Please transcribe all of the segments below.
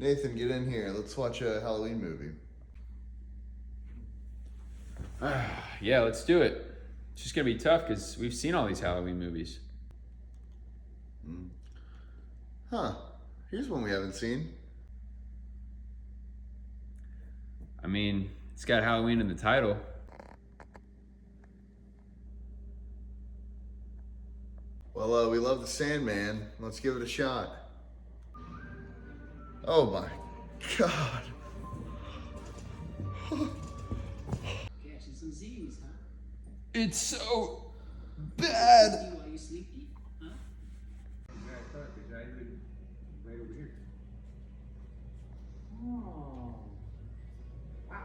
Nathan, get in here. Let's watch a Halloween movie. Yeah, let's do it. It's just gonna be tough because we've seen all these Halloween movies. Huh. Here's one we haven't seen. I mean, it's got Halloween in the title. Well, we love the Sandman. Let's give it a shot. Oh my God. Catching some Z's, huh? It's so bad. See why you sleepy, huh? Right over here. Oh. Wow.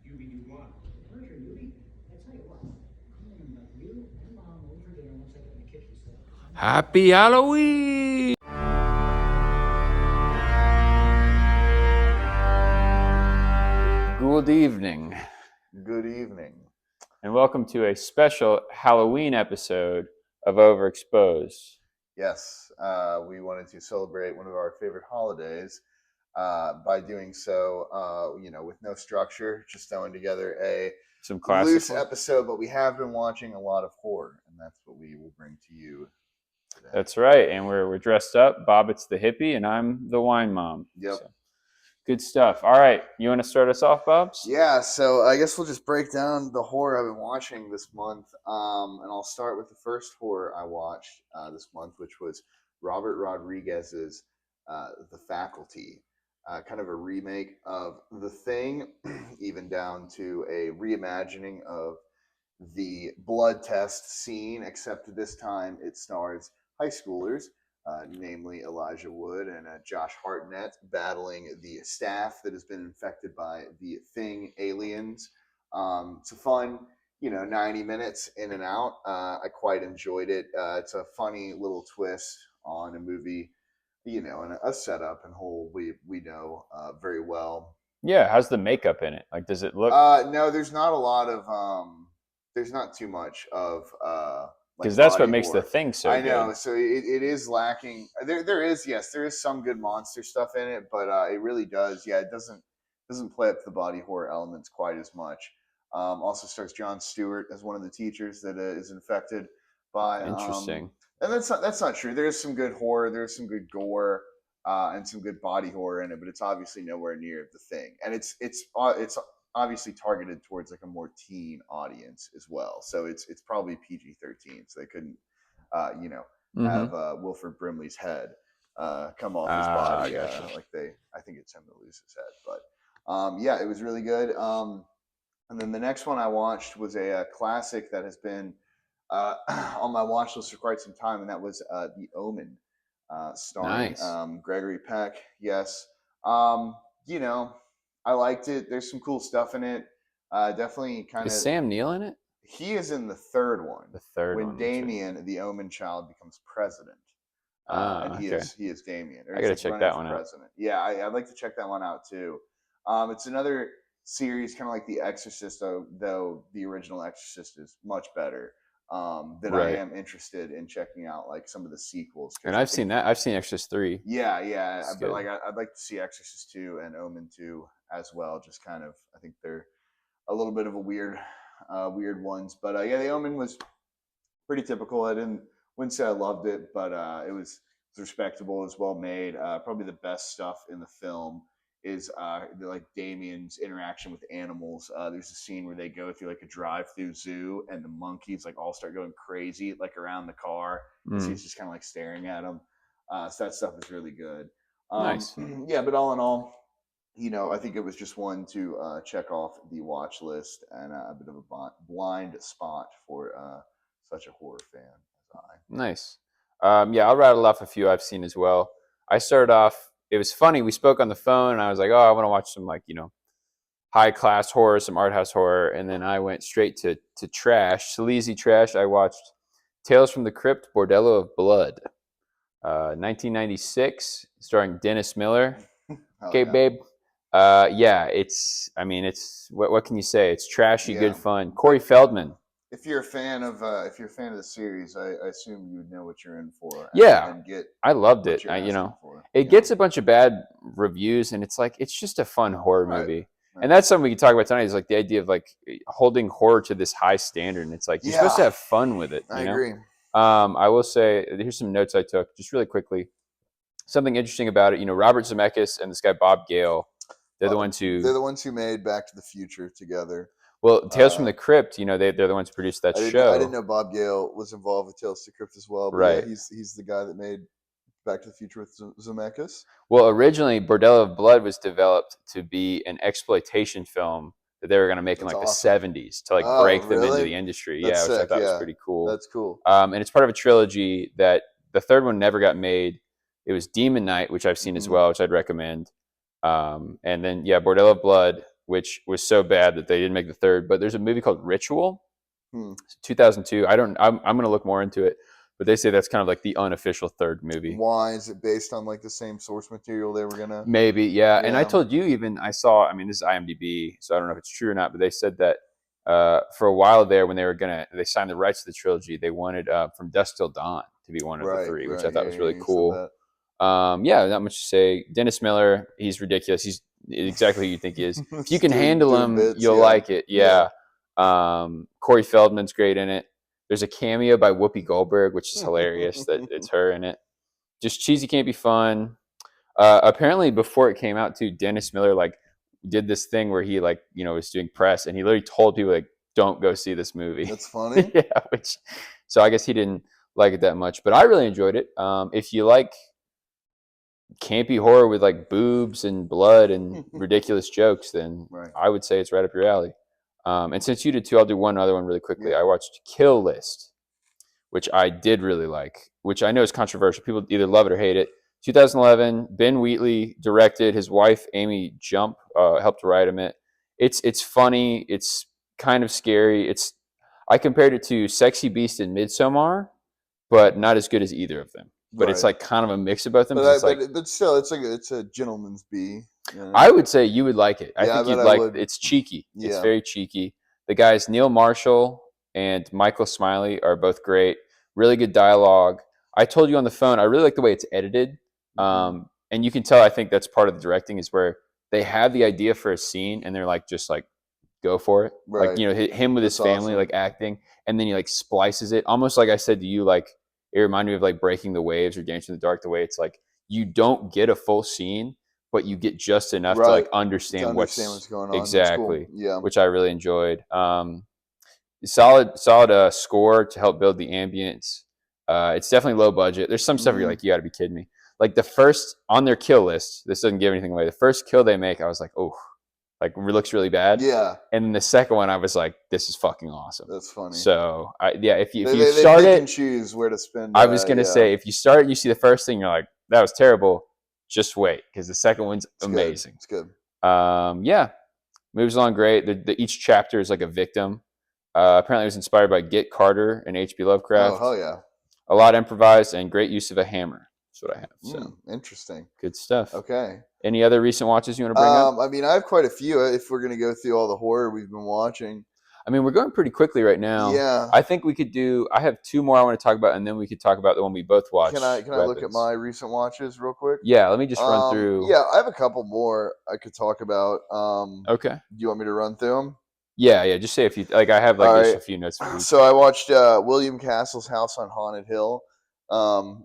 You want? Where's your Yui? I tell you what, you and Mom over for dinner once I get in the kitchen set up. Happy Halloween! Good evening, Good evening. and welcome to a special Halloween episode of OverExposed. Yes, we wanted to celebrate one of our favorite holidays by doing so, with no structure, just throwing together a Some classic loose episode. But we have been watching a lot of horror, and that's what we will bring to you today. That's right, and we're dressed up. Bobbitt's the hippie, and I'm the wine mom. Yep. So, good stuff. All right, you want to start us off, Bobs? Yeah, so I guess we'll just break down the horror I've been watching this month. And I'll start with the first horror I watched this month, which was Robert Rodriguez's The Faculty. Kind of a remake of The Thing, even down to a reimagining of the blood test scene, except this time it stars high schoolers. Namely Elijah Wood and Josh Hartnett battling the staff that has been infected by the Thing aliens. It's a fun, 90 minutes in and out. I quite enjoyed it. It's a funny little twist on a movie, and a setup and whole we know very well. Yeah, how's the makeup in it? Like, does it look... No, there's not a lot of, there's not too much of... because that's what body makes horror. the Thing so I know, good. so it is lacking. There is some good monster stuff in it, but it really does. Yeah, it doesn't play up the body horror elements quite as much. Also stars Jon Stewart as one of the teachers that is infected by. Interesting. And that's not true. There's some good horror. There's some good gore. And some good body horror in it, but it's obviously nowhere near The Thing, and it's obviously targeted towards like a more teen audience as well. So it's probably PG-13, so they couldn't, have Wilford Brimley's head come off his body. Gotcha. I think it's him that loses his head, but yeah, it was really good. And then the next one I watched was a classic that has been on my watch list for quite some time, and that was The Omen. Starring Nice. Gregory Peck. Yes. I liked it. There's some cool stuff in it. Definitely kind of... Is Sam Neill in it? He is in the third one. The third when one. Damien, the Omen child, becomes president. And he is Damien. I gotta check that one out. Yeah, I'd like to check that one out too. It's another series kind of like The Exorcist, though the original Exorcist is much better. That Right. I am interested in checking out, like some of the sequels. And I've seen that. I've seen Exorcist 3. Yeah, It's but good. like I'd like to see Exorcist 2 and Omen 2 as well. Just kind of, I think they're a little bit of a weird ones. But yeah, The Omen was pretty typical. Wouldn't say I loved it, but it was respectable. It was well made. Probably the best stuff in the film is like Damien's interaction with animals. There's a scene where they go through like a drive-through zoo, and the monkeys like all start going crazy like around the car. So he's just kind of like staring at them. So that stuff is really good. Nice. Yeah, but all in all, I think it was just one to check off the watch list, and a bit of a blind spot for such a horror fan as I. Nice. Yeah, I'll rattle off a few I've seen as well. I started off... It was funny. We spoke on the phone, and I was like, "Oh, I want to watch some high class horror, some art house horror." And then I went straight to trash, sleazy trash. I watched Tales from the Crypt, Bordello of Blood, 1996, starring Dennis Miller. Okay, yeah. babe. Yeah, it's... what can you say? It's trashy, good fun. Corey Feldman if you're a fan of the series, I assume you would know what you're in for. Yeah, and get I loved what it. you're You asking know, for. it gets a bunch of bad reviews, and it's like it's just a fun horror Right. movie. Right. And that's something we can talk about tonight. Is like the idea of like holding horror to this high standard. And it's like you're supposed to Yeah, have fun with it. I You know. agree. I will say here's some notes I took just really quickly. Something interesting about it. You know, Robert Zemeckis and this guy Bob Gale. They're the ones who. They're the ones who made Back to the Future together. Well, Tales from the Crypt. You know, they're the ones who produced that I show. didn't know Bob Gale was involved with Tales from the Crypt as well. But Right. yeah, he's the guy that made Back to the Future with Zemeckis. Well, originally, Bordello of Blood was developed to be an exploitation film that they were going to make in That's like awesome. the 70s to like Oh, break them into really? the industry. That's Yeah, which I sick, thought was yeah. pretty cool. That's cool. And it's part of a trilogy that the third one never got made. It was Demon Knight, which I've seen as well, which I'd recommend. And then, yeah, Bordello of Blood, which was so bad that they didn't make the third. But there's a movie called Ritual, 2002. I'm going to look more into it. But they say that's kind of like the unofficial third movie. Why is it based on like the same source material they were gonna? Maybe, yeah. And I Yeah. told you even I saw. I mean, this is IMDb, so I don't know if it's true or not. But they said that for a while there, when they signed the rights to the trilogy, they wanted From Dusk Till Dawn to be one of the three, which I thought was really cool. Yeah, not much to say. Dennis Miller, he's ridiculous. He's exactly who you think he is. If you can handle him, you'll like it. Yeah. Corey Feldman's great in it. There's a cameo by Whoopi Goldberg, which is hilarious that it's her in it. Just cheesy can't be fun. Apparently, before it came out, too, Dennis Miller like did this thing where he like was doing press, and he literally told people like, "Don't go see this movie." That's funny. Yeah, so I guess he didn't like it that much, but I really enjoyed it. If you like campy horror with like boobs and blood and ridiculous jokes, then I would say it's right up your alley. And since you did too, I'll do one other one really quickly. Yeah. I watched Kill List, which I did really like, which I know is controversial. People either love it or hate it. 2011, Ben Wheatley directed. His wife, Amy Jump, helped write him it. It's funny. It's kind of scary. I compared it to Sexy Beast and Midsommar, but not as good as either of them. But it's like kind of a mix of both of them. But still, it's a gentleman's bee. I would say you would like it. I think you'd like it. It's cheeky. Yeah. It's very cheeky. The guys Neil Marshall and Michael Smiley are both great. Really good dialogue. I told you on the phone, I really like the way it's edited. And you can tell, I think that's part of the directing is where they have the idea for a scene and they're like, just like, go for it. Right. Like, him with his family, like acting. And then he like splices it. Almost like I said to you, like, it reminded me of like Breaking the Waves or Dancing in the Dark, the way it's like, you don't get a full scene, but you get just enough to like understand what's going on. Exactly. Cool. Yeah. Which I really enjoyed. Solid score to help build the ambience. It's definitely low budget. There's some stuff where you're like, you got to be kidding me. Like the first on their kill list, this doesn't give anything away. The first kill they make, I was like, oh, like it looks really bad. Yeah. And then the second one, I was like, this is fucking awesome. That's funny. So if you they start they it, can choose where to spend. I was gonna say, if you start it, you see the first thing, you're like, that was terrible. Just wait, because the second one's amazing. It's good. Yeah, moves along great. Each chapter is like a victim. Apparently, it was inspired by Get Carter and H.P. Lovecraft. Oh, hell yeah. A lot improvised and great use of a hammer. That's what I have. So interesting. Good stuff. Okay. Any other recent watches you want to bring up? I mean, I have quite a few. If we're gonna go through all the horror we've been watching. I mean, we're going pretty quickly right now. Yeah. I think we could do. I have two more I want to talk about, and then we could talk about the one we both watched. Can I look at my recent watches real quick? Yeah. Let me just run through. Yeah, I have a couple more I could talk about. Okay. Do you want me to run through them? Yeah. Just say if you like. I have like just a few notes for you. So I watched William Castle's House on Haunted Hill,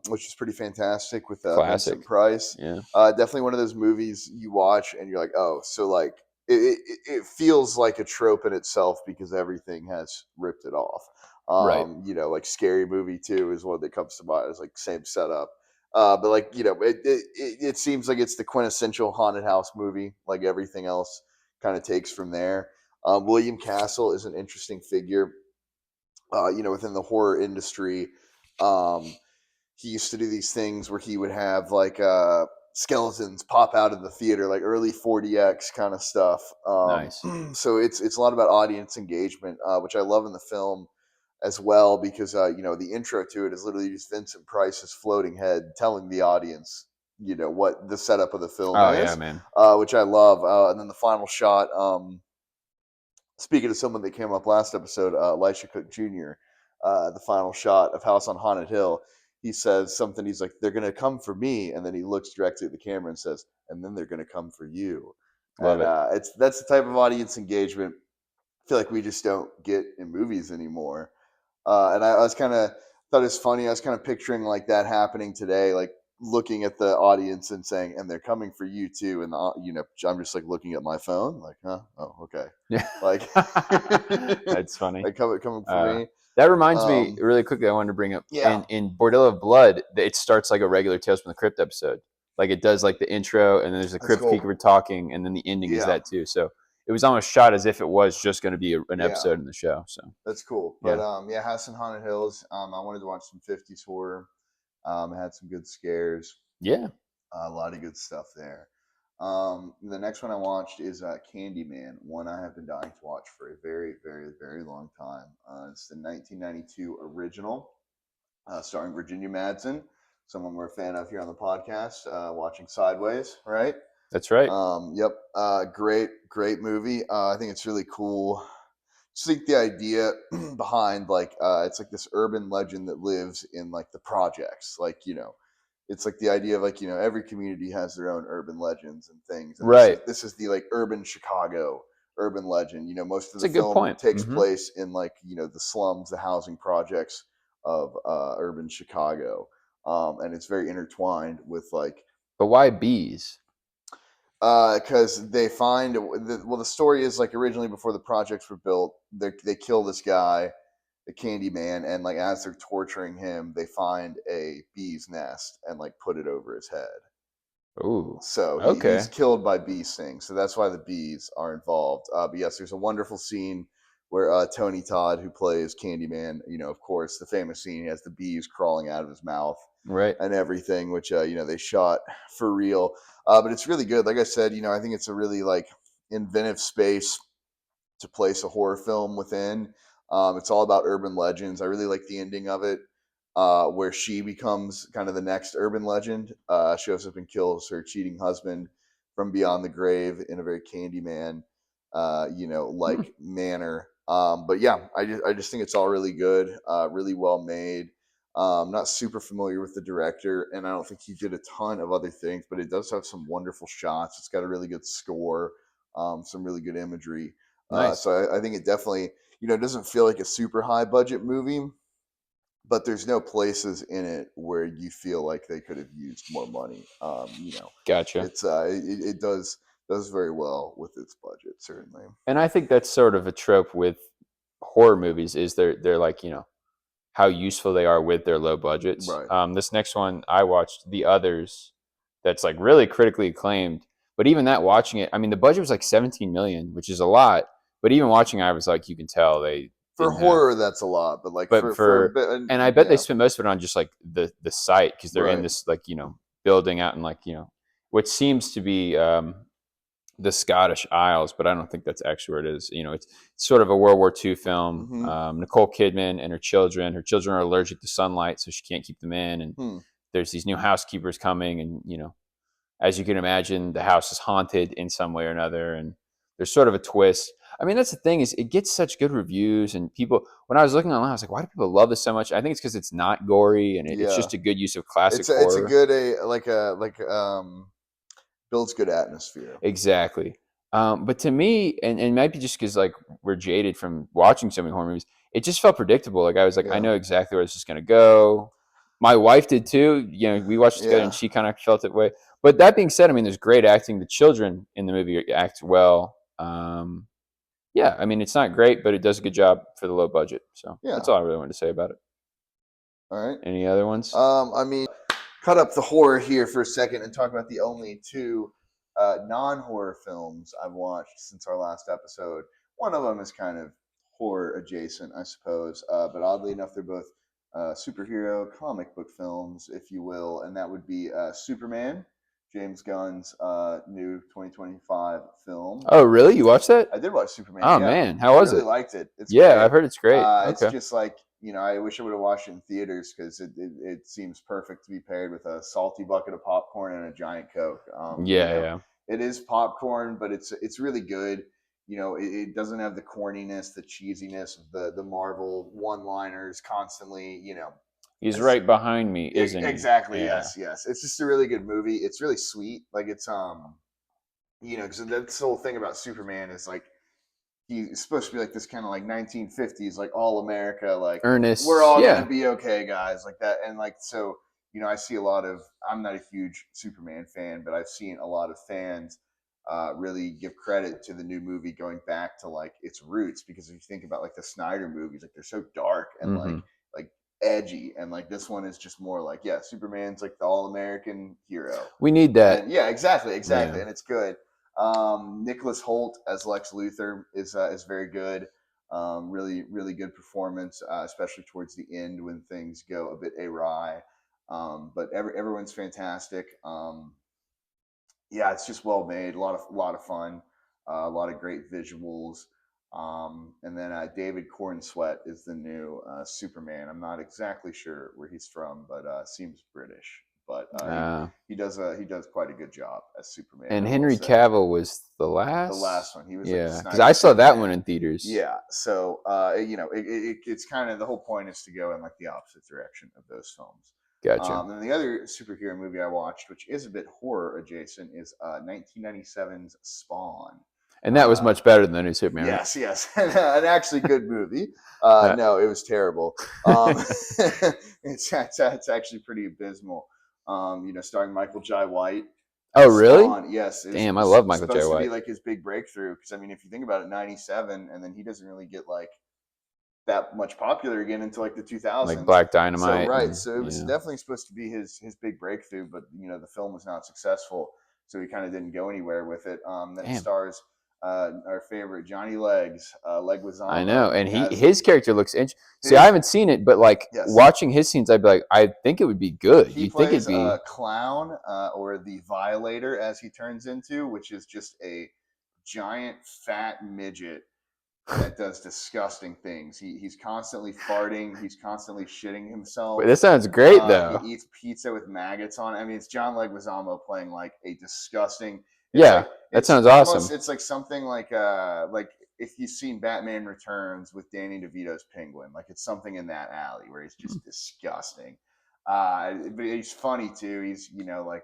which is pretty fantastic with Vincent Price. Yeah. Definitely one of those movies you watch and you're like, oh, so like it feels like a trope in itself because everything has ripped it off. Right. Like Scary Movie 2 is one that comes to mind. It's like same setup. But like, it seems like it's the quintessential haunted house movie, like everything else kind of takes from there. William Castle is an interesting figure, within the horror industry. He used to do these things where he would have like skeletons pop out of the theater, like early 4DX kind of stuff. Nice. So it's a lot about audience engagement, which I love in the film as well, because the intro to it is literally just Vincent Price's floating head telling the audience what the setup of the film is. Yeah, man. Which I love. And then the final shot, Speaking of someone that came up last episode, Elisha Cook Jr., the final shot of House on Haunted Hill, he says something. He's like, "They're gonna come for me," and then he looks directly at the camera and says, "And then they're gonna come for you." Love And it. that's the type of audience engagement I feel like we just don't get in movies anymore. And I was kind of thought it was funny. I was kind of picturing like that happening today, like looking at the audience and saying, "And they're coming for you too." And I'm just like looking at my phone, like, "Huh? Oh, okay." Yeah. Like, That's funny. like coming for Uh, me. that reminds me really quickly. I wanted to bring up Yeah, in Bordello of Blood. It starts like a regular Tales from the Crypt episode. Like it does like the intro, and then there's the that's Crypt cool. Keeper talking, and then the ending is Yeah, that too. So it was almost shot as if it was just going to be an yeah, episode in the show. So that's cool. But yeah, yeah, House on Haunted Hills. I wanted to watch some '50s horror. It had some good scares. yeah, A lot of good stuff there. The next one I watched is Candyman, one I have been dying to watch for a very, very, very long time. It's the 1992 original, starring Virginia Madsen, someone we're a fan of here on the podcast, watching Sideways, right? that's right. Yep. Great movie. I think it's really cool. Just think the idea behind like it's like this urban legend that lives in like the projects, like it's like the idea of like every community has their own urban legends and things, and this is Right. this is the like urban Chicago urban legend. Most of It's the a good film point. takes place in like the slums, the housing projects of urban Chicago, and it's very intertwined with like But why bees? because they find the story is like originally before the projects were built, they kill this guy, the Candyman, and like as they're torturing him, they find a bee's nest and like put it over his head. Ooh, So he's okay, killed by bee stings. So that's why the bees are involved. But yes, there's a wonderful scene where Tony Todd, who plays Candyman, of course, the famous scene, he has the bees crawling out of his mouth right. and everything, which they shot for real. But it's really good. Like I said, I think it's a really like inventive space to place a horror film within. It's all about urban legends. I really like the ending of it, where she becomes kind of the next urban legend. Shows up and kills her cheating husband from beyond the grave in a very Candyman, Hmm. like manner. But yeah, I just think it's all really good, really well made. Not super familiar with the director, and I don't think he did a ton of other things, but it does have some wonderful shots. It's got a really good score, some really good imagery. Nice. So I think it definitely, it doesn't feel like a super high budget movie, but there's no places in it where you feel like they could have used more money. Gotcha. It does very well with its budget, certainly. And I think that's sort of a trope with horror movies is they're like, how useful they are with their low budgets. Right. This next one I watched, The Others, that's like really critically acclaimed. But even that, watching it, I mean, the budget was like 17 million, which is a lot. But even watching, I was like, you can tell they For didn't have. horror, that's a lot, but like But for a for bit, and I bet they yeah, spent most of it on just like the site because they're in right, this like building out in like what seems to be the Scottish Isles, but I don't think that's actually where it is. It's sort of a World War II film. mm-hmm. Nicole Kidman and her children. Her children are allergic to sunlight, so she can't keep them in. And Hmm. there's these new housekeepers coming, and as you can imagine, the house is haunted in some way or another. And there's sort of a twist. I mean, that's the thing is it gets such good reviews, and people. When I was looking online, I was like, why do people love this so much? I think it's because it's not gory, and it's Yeah, just a good use of classic it's a horror. good builds good atmosphere. Exactly. But to me, and maybe just because like we're jaded from watching so many horror movies, it just felt predictable. Like I was like, I Yeah, know exactly where this is going to go. My wife did too. We watched it together, and yeah, she kind of felt that way. But that being said, I mean, there's great acting. The children in the movie act well. Yeah, I mean, it's not great, but it does a good job for the low budget. So that's yeah. all I really wanted to say about it. All right. Any other ones? I mean, cut up the horror here for a second and talk about the only two non-horror films I've watched since our last episode. One of them is kind of horror adjacent, I suppose, but oddly enough, they're both superhero comic book films, if you will, and that would be Superman, James Gunn's new 2025 film. Oh, really? You watched that? I did watch Superman. Oh Yeah, man, how I was really it? liked it. It's Yeah, I've great. heard it's great. It's Okay. just like I wish I would have watched it in theaters because it seems perfect to be paired with a salty bucket of popcorn and a giant Coke. Yeah, yeah. It is popcorn, but it's really good. it doesn't have the corniness, the cheesiness of the Marvel one-liners constantly. He's right behind me, Yeah, isn't he? exactly. Yeah. Yes. It's just a really good movie. It's really sweet. Like it's because that's the whole thing about Superman is like he's supposed to be like this kind of like 1950s, like all America, like Ernest. we're all Yeah. gonna be okay, guys, like that. And like so, I see a lot of. I'm not a huge Superman fan, but I've seen a lot of fans really give credit to the new movie going back to like its roots, because if you think about like the Snyder movies, like they're so dark and like edgy, and like this one is just more like, yeah, Superman's like the all-American hero. We need that. And, yeah, exactly, Yeah. and it's good. Nicholas Hoult as Lex Luthor is very good. Really, really good performance, especially towards the end when things go a bit awry. But everyone's fantastic. Yeah, it's just well made. A lot of fun. A lot of great visuals. And then David Cornsweet is the new Superman. I'm not exactly sure where he's from, but seems British. But he does quite a good job as Superman. And Henry Cavill was the last. The last one. He was because I saw that one in theaters. Yeah, so it's kind of the whole point is to go in like the opposite direction of those films. Gotcha. And the other superhero movie I watched, which is a bit horror adjacent, is 1997's Spawn. And that was much better than the new Superman. Yes, an actually good movie. No, it was terrible. It's actually pretty abysmal. Starring Michael Jai White. Oh, really? Spawn. Yes. Damn, I love Michael Jai White. Supposed to be like his big breakthrough, because I mean, if you think about it, 97, and then he doesn't really get like that much popular again until like the 2000s, like Black Dynamite. So, right. So it was definitely supposed to be his big breakthrough, but the film was not successful, so he kind of didn't go anywhere with it. Then stars our favorite Johnny Leguizamo. I know, and his character looks interesting. See, I haven't seen it, but like watching his scenes, I'd be like, I think it would be good. He plays a clown, or the Violator, as he turns into, which is just a giant fat midget that does disgusting things. He's constantly farting. He's constantly shitting himself. Wait, this sounds great, though. He eats pizza with maggots on it. I mean, it's John Leguizamo playing like a disgusting. That sounds awesome. It's like something like if you've seen Batman Returns with Danny DeVito's Penguin, like it's something in that alley where he's just disgusting. But he's funny too. He's like,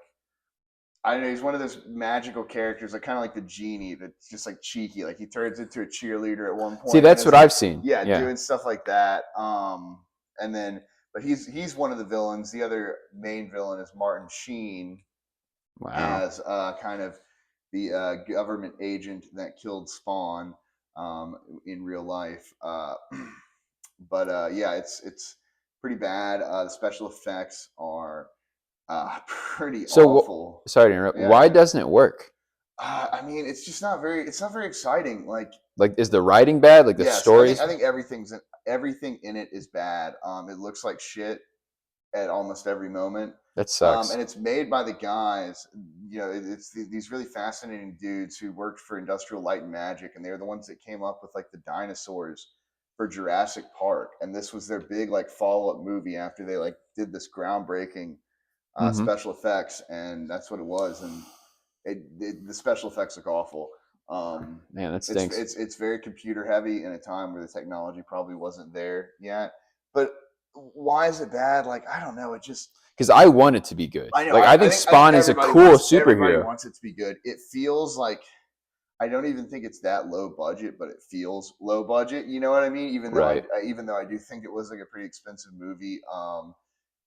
I don't know, he's one of those magical characters, like kind of like the genie that's just like cheeky. Like he turns into a cheerleader at one point. See, that's what I've seen. Yeah, doing stuff like that. And then, but he's one of the villains. The other main villain is Martin Sheen. Wow. As kind of the government agent that killed Spawn in real life. But yeah, it's pretty bad. The special effects are pretty awful. Sorry to interrupt. Why doesn't it work? I mean, it's just not very exciting. Like is the writing bad? Like the stories? I think everything in it is bad. It looks like shit at almost every moment. That sucks. And it's made by the guys, it's these really fascinating dudes who worked for Industrial Light and Magic, and they're the ones that came up with like the dinosaurs for Jurassic Park. And this was their big like follow-up movie after they like did this groundbreaking special effects, and that's what it was. And the special effects look awful. Man, that stinks. It's very computer heavy in a time where the technology probably wasn't there yet. But why is it bad? Like, I don't know. It just because I want it to be good. I know. Like I think Spawn is a cool superhero. Everybody wants it to be good. It feels like I don't even think it's that low budget, but it feels low budget. You know what I mean? Even though I do think it was like a pretty expensive movie.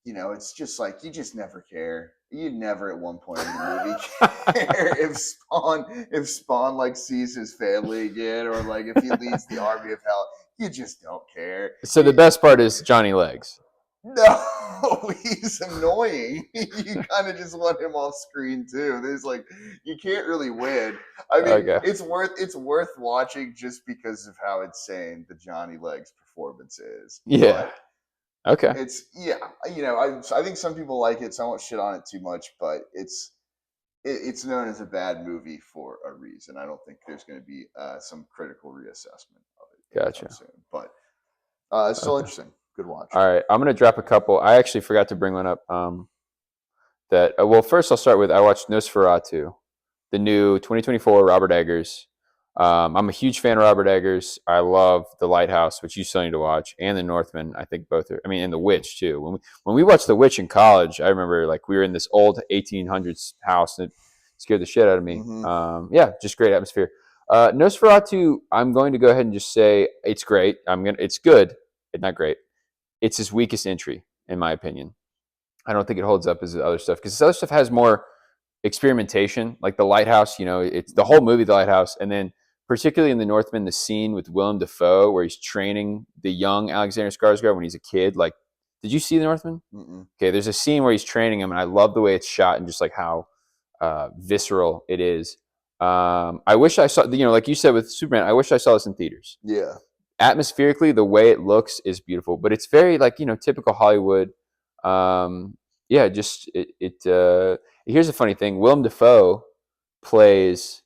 It's just like you just never care. You never at one point in the movie care if Spawn like sees his family again, or like if he leads the army of hell. You just don't care. So the best part is Johnny Legs. No, he's annoying. You kind of just want him off screen too. There's like you can't really win. I mean, it's worth watching just because of how insane the Johnny Legs performance is. Yeah. But I think some people like it, so I won't shit on it too much, but it's known as a bad movie for a reason. I don't think there's going to be some critical reassessment of it. Gotcha. Soon, but it's still interesting. Good watch. All right, I'm gonna drop a couple. I actually forgot to bring one up. First I'll start with I watched Nosferatu, the new 2024 Robert Eggers. I'm a huge fan of Robert Eggers. I love The Lighthouse, which you still need to watch, and The Northman. I think both are. I mean, and The Witch too. When we watched The Witch in college, I remember like we were in this old 1800s house, and it scared the shit out of me. Yeah, just great atmosphere. Nosferatu, I'm going to go ahead and just say it's great. It's good. It's not great. It's his weakest entry, in my opinion. I don't think it holds up as the other stuff because this other stuff has more experimentation, like The Lighthouse. It's the whole movie, The Lighthouse, and then particularly in The Northman, the scene with Willem Dafoe where he's training the young Alexander Skarsgård when he's a kid. Like, did you see The Northman? Mm-mm. Okay, there's a scene where he's training him, and I love the way it's shot and just like how visceral it is. I wish I saw, like you said with Superman, I wish I saw this in theaters. Yeah. Atmospherically, the way it looks is beautiful, but it's very like typical Hollywood. Yeah, just here's a funny thing. Willem Dafoe plays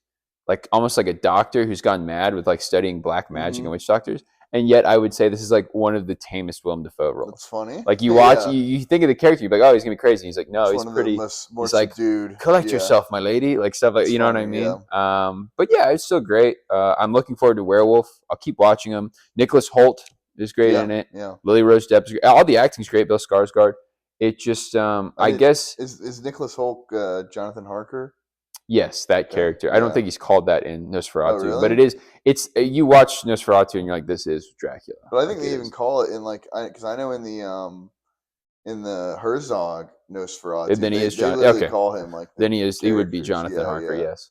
like almost like a doctor who's gone mad with like studying black magic and witch doctors, and yet I would say this is like one of the tamest Willem Dafoe roles. That's funny. Like you watch, Yeah. you think of the character, you're like, oh, he's gonna be crazy. He's like, no, It's he's one of pretty. the more He's like, subdued. collect Yeah. yourself, my lady, like stuff like It's you know what I funny, mean. yeah. But yeah, it's still great. I'm looking forward to Werewolf. I'll keep watching them. Nicholas Holt is great Yeah, in it. yeah. Lily Rose Depp is great. All the acting's great. Bill Skarsgård. It just, I guess, Is Nicholas Holt Jonathan Harker? yes, that character. I don't Yeah. think he's called that in Nosferatu, Oh, really? but it is. You watch Nosferatu and you're like, this is Dracula. But I think Like, they it even is. call it in like because I know in the Herzog Nosferatu, Then he is they John. literally Okay, call him like the then he is. He would be characters. Jonathan Yeah, Harker. yeah. Yes.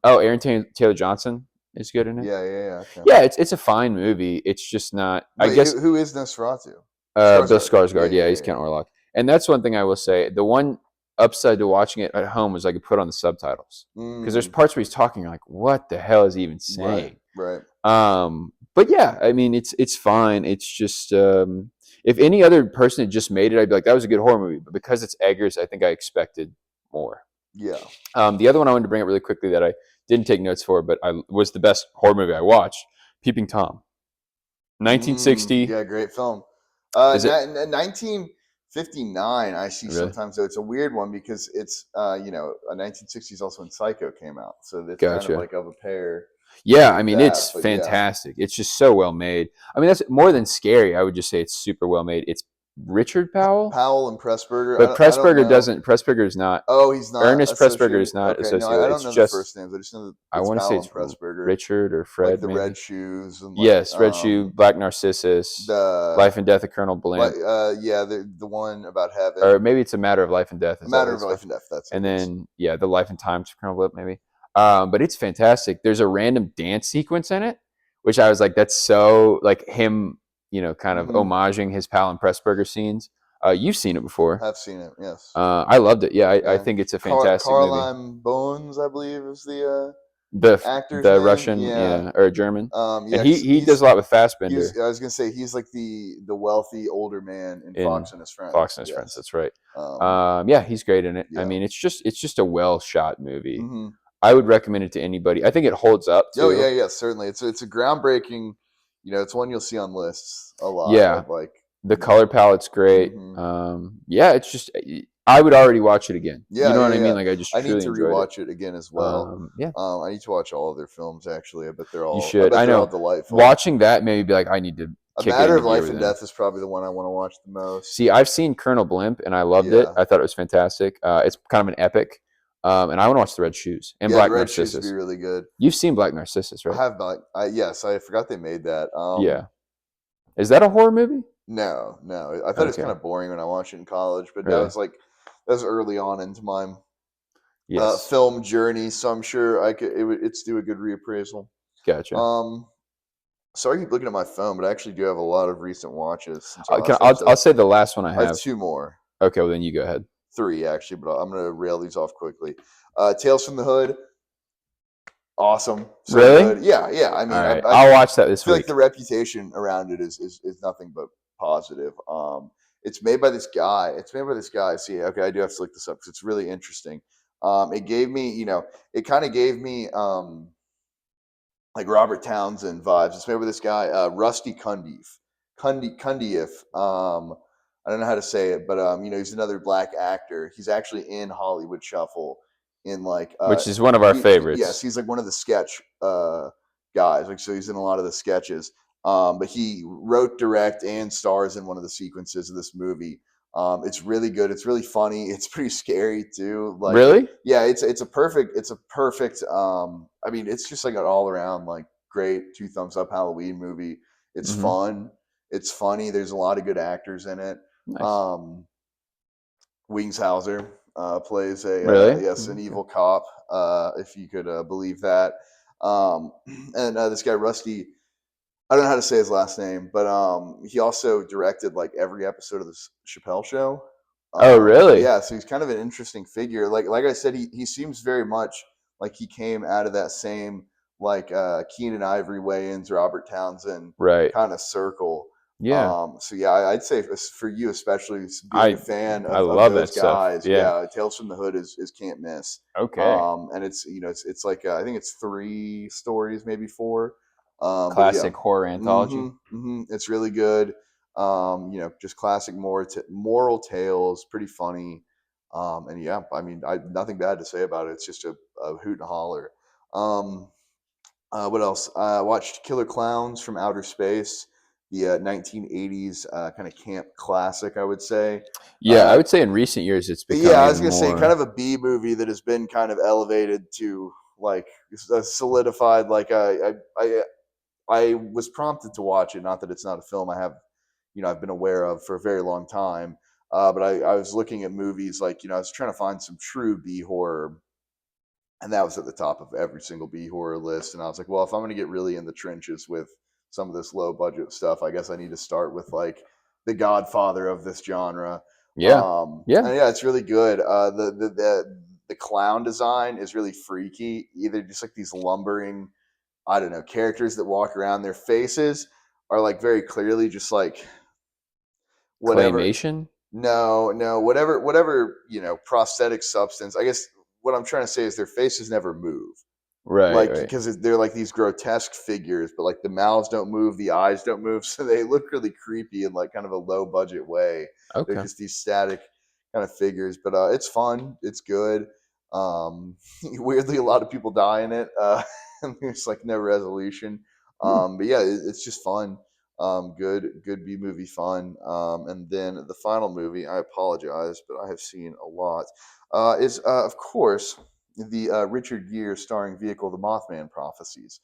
Aaron Taylor Johnson is good in it. Yeah. Okay. Yeah, it's a fine movie. It's just not. I Wait, guess who is Nosferatu? Bill Skarsgård. Skarsgård. Yeah, he's Count Orlok. And that's one thing I will say. The one upside to watching it at home was I could put on the subtitles because there's parts where he's talking. You're like, what the hell is he even saying? Right. But yeah, I mean, it's fine. It's just if any other person had just made it, I'd be like, that was a good horror movie. But because it's Eggers, I think I expected more. Yeah. The other one I wanted to bring up really quickly that I didn't take notes for, but was the best horror movie I watched, Peeping Tom. 1960. Yeah, great film. Is it? 1959. I see Really? sometimes though it's a weird one because it's a 1960s also when Psycho came out, so it's kind Gotcha. of like of a pair. Yeah, I mean, that, it's but yeah. fantastic. It's just so well made. I mean, that's more than scary. I would just say it's super well made. It's Richard Powell, Powell and Pressburger, but I don't Pressburger know. doesn't. Pressburger is not. Oh, he's not. Ernest Pressburger is associated? not Okay, associated. No, I don't It's know just the first names. I just know that I want to say Powell it's and Pressburger, Richard or Fred. like the maybe. Red Shoes. And Yes, Red Shoe, Black Narcissus, the Life and Death of Colonel Blimp, yeah, the one about heaven, or maybe it's A Matter of Life and Death. A Matter of Life and Death. That's and what it is. then the Life and Times of Colonel Blimp, maybe. But it's fantastic. There's a random dance sequence in it, which I was like, that's so like him, kind of homaging his Powell and Pressburger scenes. You've seen it before. I've seen it. Yes. I loved it. Yeah, I think it's a fantastic movie. Caroline Bones, I believe, is the actor's the name. Russian, or German. Yeah, and he does a lot with Fassbender. I was gonna say he's like the wealthy older man in Fox and His Friends. Fox and His Friends. That's right. Yeah, he's great in it. Yeah. I mean, it's just a well shot movie. Mm-hmm. I would recommend it to anybody. I think it holds up too. Oh yeah, certainly. It's a groundbreaking. It's one you'll see on lists a lot. Yeah, like the color palette's great. Yeah, it's just I would already watch it again. Yeah, you know what I yeah. mean? Like I need to rewatch it again as well. Yeah, I need to watch all of their films actually. I bet they're all. You should. I know. They're all delightful. Watching that made me be like, I need to. A Matter of Life and Death is probably the one I want to watch the most. See, I've seen Colonel Blimp and I loved it. I thought it was fantastic. It's kind of an epic. And I want to watch The Red Shoes and Black Red Narcissus. Shoes would be really good. You've seen Black Narcissus, right? I have not. Yes, I forgot they made that. Yeah. Is that a horror movie? No. I thought it was kind of boring when I watched it in college, but that was early on into my film journey, so I'm sure it's do a good reappraisal. Gotcha. So I keep looking at my phone, but I actually do have a lot of recent watches. I'll say the last one I have. I have two more. Okay, well then you go ahead. Three actually, but I'm gonna rail these off quickly. Tales from the Hood, awesome. So really? Good. Yeah. I mean, right. I'll watch that this week. I feel like the reputation around it is nothing but positive. It's made by this guy. See, okay, I do have to look this up because it's really interesting. It gave me, it kind of gave me like Robert Townsend vibes. It's made by this guy, Rusty Cundieff. I don't know how to say it, but he's another black actor. He's actually in Hollywood Shuffle in like which is one of our favorites. Yes, he's like one of the sketch guys. Like so, he's in a lot of the sketches. But he wrote, direct, and stars in one of the sequences of this movie. It's really good. It's really funny. It's pretty scary too. Like, Really? yeah, it's a perfect. I mean, it's just like an all around like great 2 thumbs up Halloween movie. It's Mhm. fun. It's funny. There's a lot of good actors in it. Nice. Wings Hauser plays a Really? yes, an Okay. evil cop. If you could believe that. And this guy Rusty, I don't know how to say his last name, but he also directed like every episode of the Chappelle Show. Oh, really? Yeah, so he's kind of an interesting figure. Like I said, he seems very much like he came out of that same like Keenan Ivory Wayans, Robert Townsend Right. kind of circle. Yeah. So yeah, I'd say for you especially being a fan I of love those that stuff. guys, Yeah. Tales from the Hood is can't miss. Okay. And it's it's like I think it's 3 stories, maybe 4. But yeah, Classic horror anthology. it's really good. Just classic moral tales, pretty funny. And yeah, I mean, nothing bad to say about it. It's just a hoot and holler. Um, what else? I watched Killer Clowns from Outer Space, the 1980s kind of camp classic, I would say. Yeah, I Uh, would say in recent years it's become yeah, I was even gonna say kind more. of a B movie that has been kind of elevated to like solidified. Like I was prompted to watch it. Not that it's not a film I have, I've been aware of for a very long time. But I was looking at movies like, I was trying to find some true B horror, and that was at the top of every single B horror list. And I was like, well, if I'm going to get really in the trenches with some of this low budget stuff, I guess I need to start with like the Godfather of this genre. Yeah. Yeah. And yeah, it's really good. The clown design is really freaky. Either just like these lumbering, I don't know, characters that walk around, their faces are like very clearly just like whatever. Claymation? No, whatever, prosthetic substance. I guess what I'm trying to say is their faces never move. Right, Like right. because they're like these grotesque figures, but like the mouths don't move, the eyes don't move, so they look really creepy in like kind of a low budget way. They're Okay. just these static kind of figures, but it's fun, it's good. Weirdly, a lot of people die in it, and there's like no resolution. Hmm. But yeah, it's just fun. Good B movie fun. And then the final movie, I apologize, but I have seen a lot. Is of course the Richard Gere starring vehicle, The Mothman Prophecies,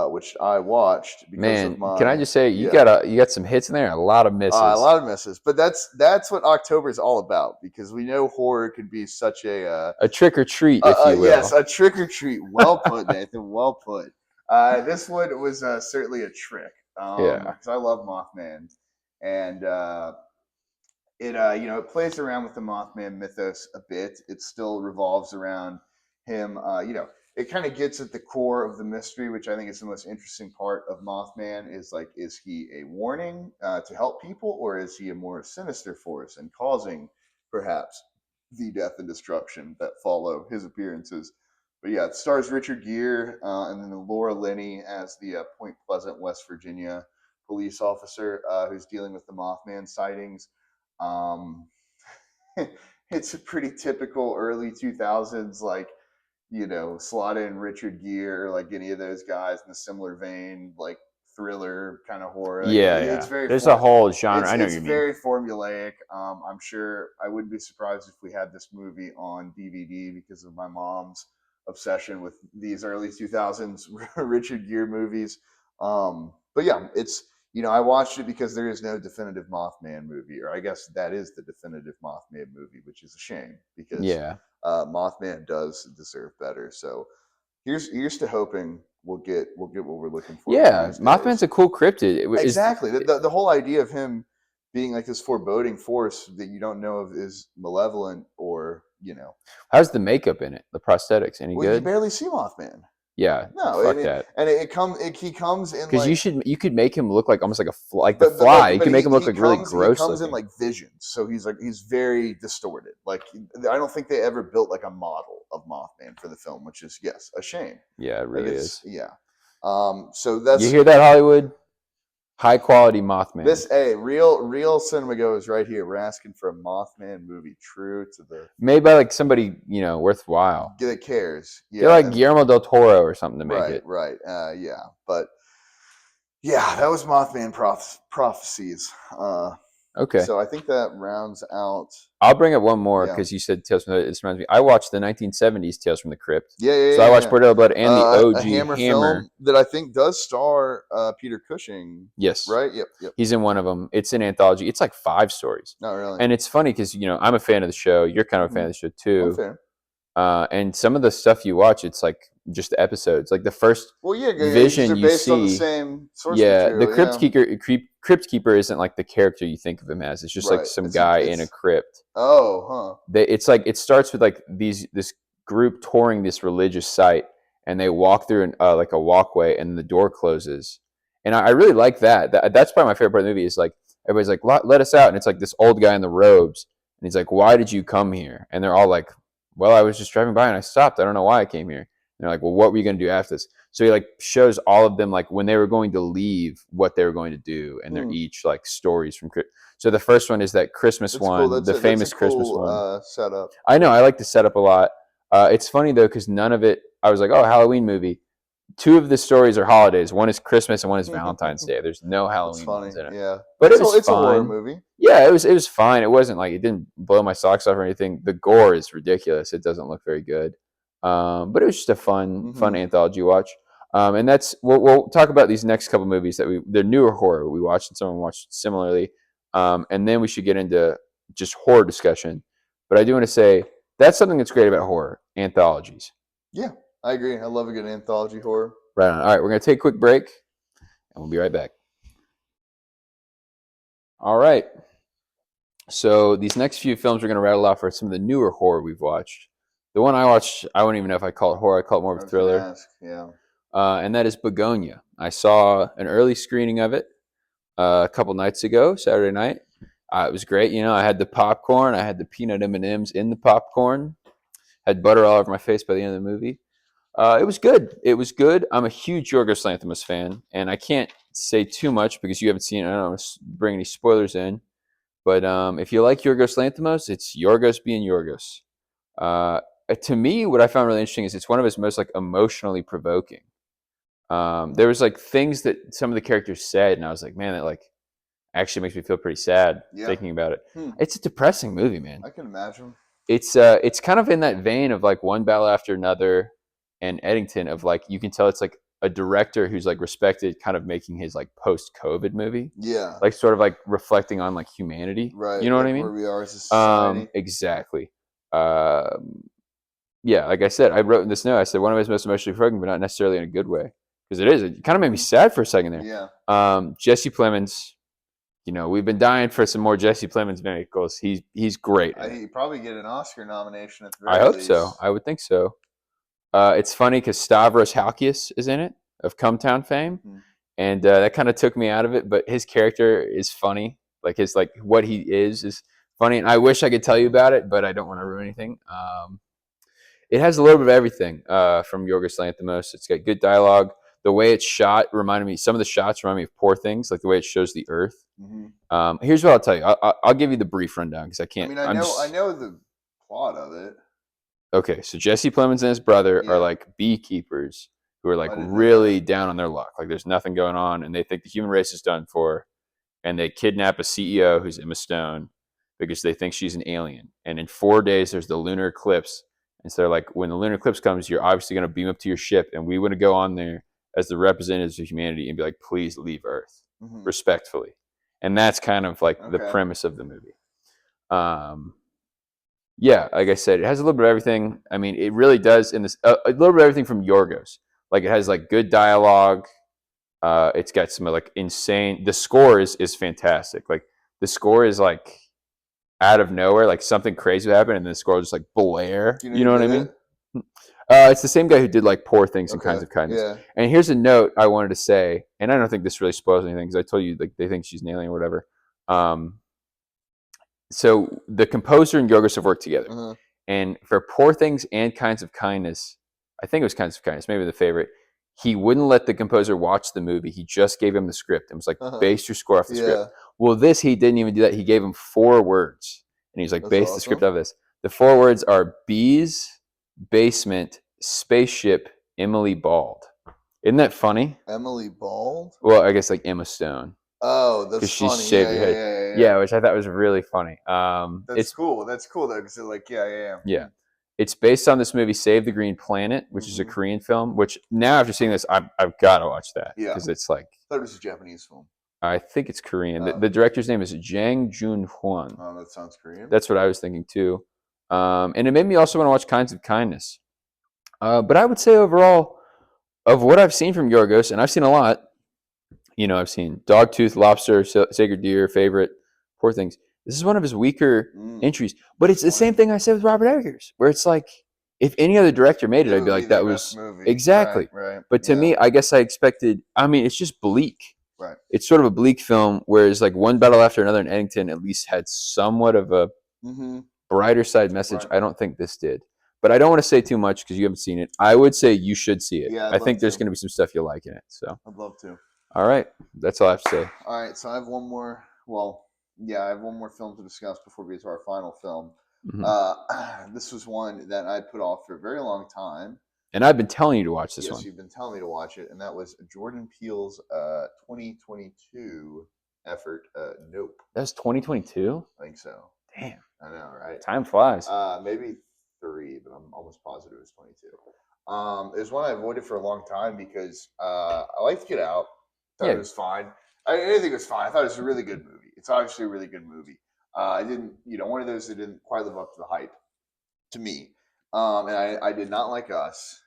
which I watched because of Man, can I my just say you yeah. got some hits in there, and a lot of A misses. lot of misses, but that's what October is all about because we know horror can be such A trick or treat, if you yes, will. a trick or treat. Well put, Nathan. Well put. This one was certainly a trick Yeah. because I love Mothman, and it plays around with the Mothman mythos a bit. It still revolves around him. It kind of gets at the core of the mystery, which I think is the most interesting part of Mothman. Is like, is he a warning to help people, or is he a more sinister force and causing perhaps the death and destruction that follow his appearances? But yeah, it stars Richard Gere and then Laura Linney as the Point Pleasant, West Virginia police officer who's dealing with the Mothman sightings. um, it's a pretty typical early 2000s, like, slot in Richard Gere or like any of those guys in a similar vein, like thriller kind of horror. Like Yeah, it's yeah. very There's a whole genre. I know what it's you mean. very formulaic. I'm sure I wouldn't be surprised if we had this movie on DVD because of my mom's obsession with these early 2000s Richard Gere movies. But yeah, I watched it because there is no definitive Mothman movie, or I guess that is the definitive Mothman movie, which is a shame because Yeah. Mothman does deserve better. So here's to hoping we'll get what we're looking for one of Yeah. these Mothman's days. a cool cryptid. Exactly. The whole idea of him being like this foreboding force that you don't know if is malevolent or How's the makeup in it? The prosthetics, any well, you good? barely see Mothman. Yeah. No, Fuck that. he comes in Because like, you could make him look like almost like like the but fly. You but can make him look he like really comes he gross comes in looking. like visions, so he's very distorted. Like I don't think they ever built like a model of Mothman for the film, which is yes a shame. Yeah, it Like really it's is. yeah. So You that's hear that, Hollywood? high quality Mothman. Real cinema goes right here. We're asking for a Mothman movie, true to the made by like somebody worthwhile. that cares. Yeah, Get like Guillermo del Toro or something to make it. Right. Yeah, but yeah, that was Mothman prophecies. Okay. So I think that rounds out. I'll bring up one more Yeah. because you said Tales from the. This reminds me. I watched the 1970s Tales from the Crypt. Yeah. So I watched Bordello Blood and the OG a Hammer Hammer. film that I think does star Peter Cushing. Yes. Right. Yep. He's in one of them. It's an anthology. It's like 5 stories. Not really. And it's funny because I'm a fan of the show. You're kind of a fan of the show too. I'm fan. And some of the stuff you watch, it's like just episodes. Like the first vision you based see, on the same source the material, Crypt Keeper isn't like the character you think of him as. It's just like some guy in a crypt. Oh, huh. It's like it starts with like this group touring this religious site, and they walk through like a walkway, and the door closes. And I really like that. That's probably my favorite part of the movie. Is like everybody's like, "Let us out," and it's like this old guy in the robes, and he's like, "Why did you come here?" And they're all like, "Well, I was just driving by and I stopped. I don't know why I came here." And they're like, "Well, what were you going to do after this?" So he like shows all of them like when they were going to leave, what they were going to do, and they're each like stories from. So the first one is that Christmas one, the famous Christmas one. Setup. I know. I like the setup a lot. It's funny though because none of it. I was like, "Oh, Halloween movie." 2 of the stories are holidays. One is Christmas and one is Valentine's Day. There's no Halloween ones in it. Yeah, but it's a fine. horror movie. Yeah, it was fine. It wasn't like it didn't blow my socks off or anything. The gore is ridiculous. It doesn't look very good. But it was just a fun anthology watch. And that's we'll talk about these next couple movies that the newer horror we watched and someone watched similarly. And then we should get into just horror discussion. But I do want to say that's something that's great about horror anthologies. Yeah, I agree. I love a good anthology horror. Right on. All right, we're going to take a quick break, and we'll be right back. All right. So these next few films we're going to rattle off are some of the newer horror we've watched. The one I watched, I wouldn't even know if I call it horror. I call it more of a thriller. Yeah. And that is Bugonia. I saw an early screening of it a couple nights ago, Saturday night. It was great. I had the popcorn. I had the peanut M&Ms in the popcorn. Had butter all over my face by the end of the movie. It was good. I'm a huge Yorgos Lanthimos fan, and I can't say too much because you haven't seen it. I don't want to bring any spoilers in. But if you like Yorgos Lanthimos, it's Yorgos being Yorgos. To me, what I found really interesting is it's one of his most like emotionally provoking. There was like things that some of the characters said, and I was like, man, that like actually makes me feel pretty sad thinking about it. It's a depressing movie, man. I can imagine. It's kind of in that vein of like One Battle After Another and Eddington of like you can tell it's like a director who's like respected kind of making his like post-COVID movie. Yeah. Like sort of like reflecting on like humanity. Right. You know what I mean? Where we are as a society. Exactly. Yeah, like I said, I wrote in this note, I said one of his most emotionally provoking, but not necessarily in a good way. Because it kind of made me sad for a second there. Yeah. Jesse Plemons, we've been dying for some more Jesse Plemons vehicles. He's great. He'd probably get an Oscar nomination at the very least. I hope least. so. I would think so. It's funny because Stavros Halkias is in it, of Cumtown fame. And that kind of took me out of it, but his character is funny. Like what he is funny. And I wish I could tell you about it, but I don't want to ruin anything. It has a little bit of everything from Yorgos Lanthimos. It's got good dialogue. The way it's shot some of the shots remind me of Poor Things, like the way it shows the earth. Here's what I'll tell you. I'll give you the brief rundown because I can't. I know the plot of it. Okay, so Jesse Plemons and his brother are like beekeepers who are like really down on their luck. Like there's nothing going on, and they think the human race is done for, and they kidnap a CEO who's Emma Stone because they think she's an alien. And in 4 days, there's the lunar eclipse. And so they're like, when the lunar eclipse comes, you're obviously going to beam up to your ship, and we want to go on there as the representatives of humanity and be like, please leave Earth respectfully. And that's kind of like the premise of the movie. Yeah, like I said, it has a little bit of everything. I mean, it really does a little bit of everything from Yorgos. Like it has like good dialogue. It's got some like insane. The score is fantastic. Like the score is like out of nowhere, like something crazy would happen, and the score will just like blare. You know what I mean? It's the same guy who did like Poor Things and Kinds of Kindness. Yeah. And here's a note I wanted to say, and I don't think this really spoils anything because I told you like they think she's an alien or whatever. So the composer and Yorgos have worked together, and for Poor Things and Kinds of Kindness, I think it was Kinds of Kindness, maybe the favorite. he wouldn't let the composer watch the movie. He just gave him the script and was like, base your score off the script. Well, this, he didn't even do that. He gave him 4 words. And he's like, That's base the script off this. The 4 words are bees, basement, spaceship, Emily Bald. Isn't that funny? Emily Bald? Well, I guess like Emma Stone. Oh, that's Because she funny. shaved her head. Yeah, which I thought was really funny. That's cool. That's cool though, because like, yeah. It's based on this movie, Save the Green Planet, which is a Korean film. Which now, after seeing this, I've got to watch that because it's like. I thought it was a Japanese film. I think it's Korean. The director's name is Jang Joon-hwan. Oh, that sounds Korean. That's what I was thinking too. And it made me also want to watch Kinds of Kindness. But I would say overall, of what I've seen from Yorgos, and I've seen a lot. You know, I've seen Dogtooth, Lobster, Sacred Deer, Favorite, Poor Things. This is one of his weaker entries. But it's the same thing I said with Robert Eggers, where it's like, if any other director made it, I'd be like, that was movie. Exactly. Right. But to me, I guess I expected. I mean, it's just bleak. Right. It's sort of a bleak film, whereas like One Battle After Another in Eddington at least had somewhat of a brighter side message. I don't think this did. But I don't want to say too much because you haven't seen it. I would say you should see it. Yeah, I think there's going to be some stuff you'll like in it. So I'd love to. All right. That's all I have to say. All right. So I have one more. Well, yeah, I have one more film to discuss before we get to our final film. This was one that I put off for a very long time. And I've been telling you to watch this one. Yes, you've been telling me to watch it. And that was Jordan Peele's 2022 effort, Nope. That was 2022? I think so. Damn. I know, right? Time flies. Maybe 3, but I'm almost positive it was 22. It was one I avoided for a long time because I liked Get Out. Thought it was fine. I didn't think it was fine. I thought it was a really good movie. It's obviously a really good movie. I didn't, one of those that didn't quite live up to the hype to me. And I did not like Us.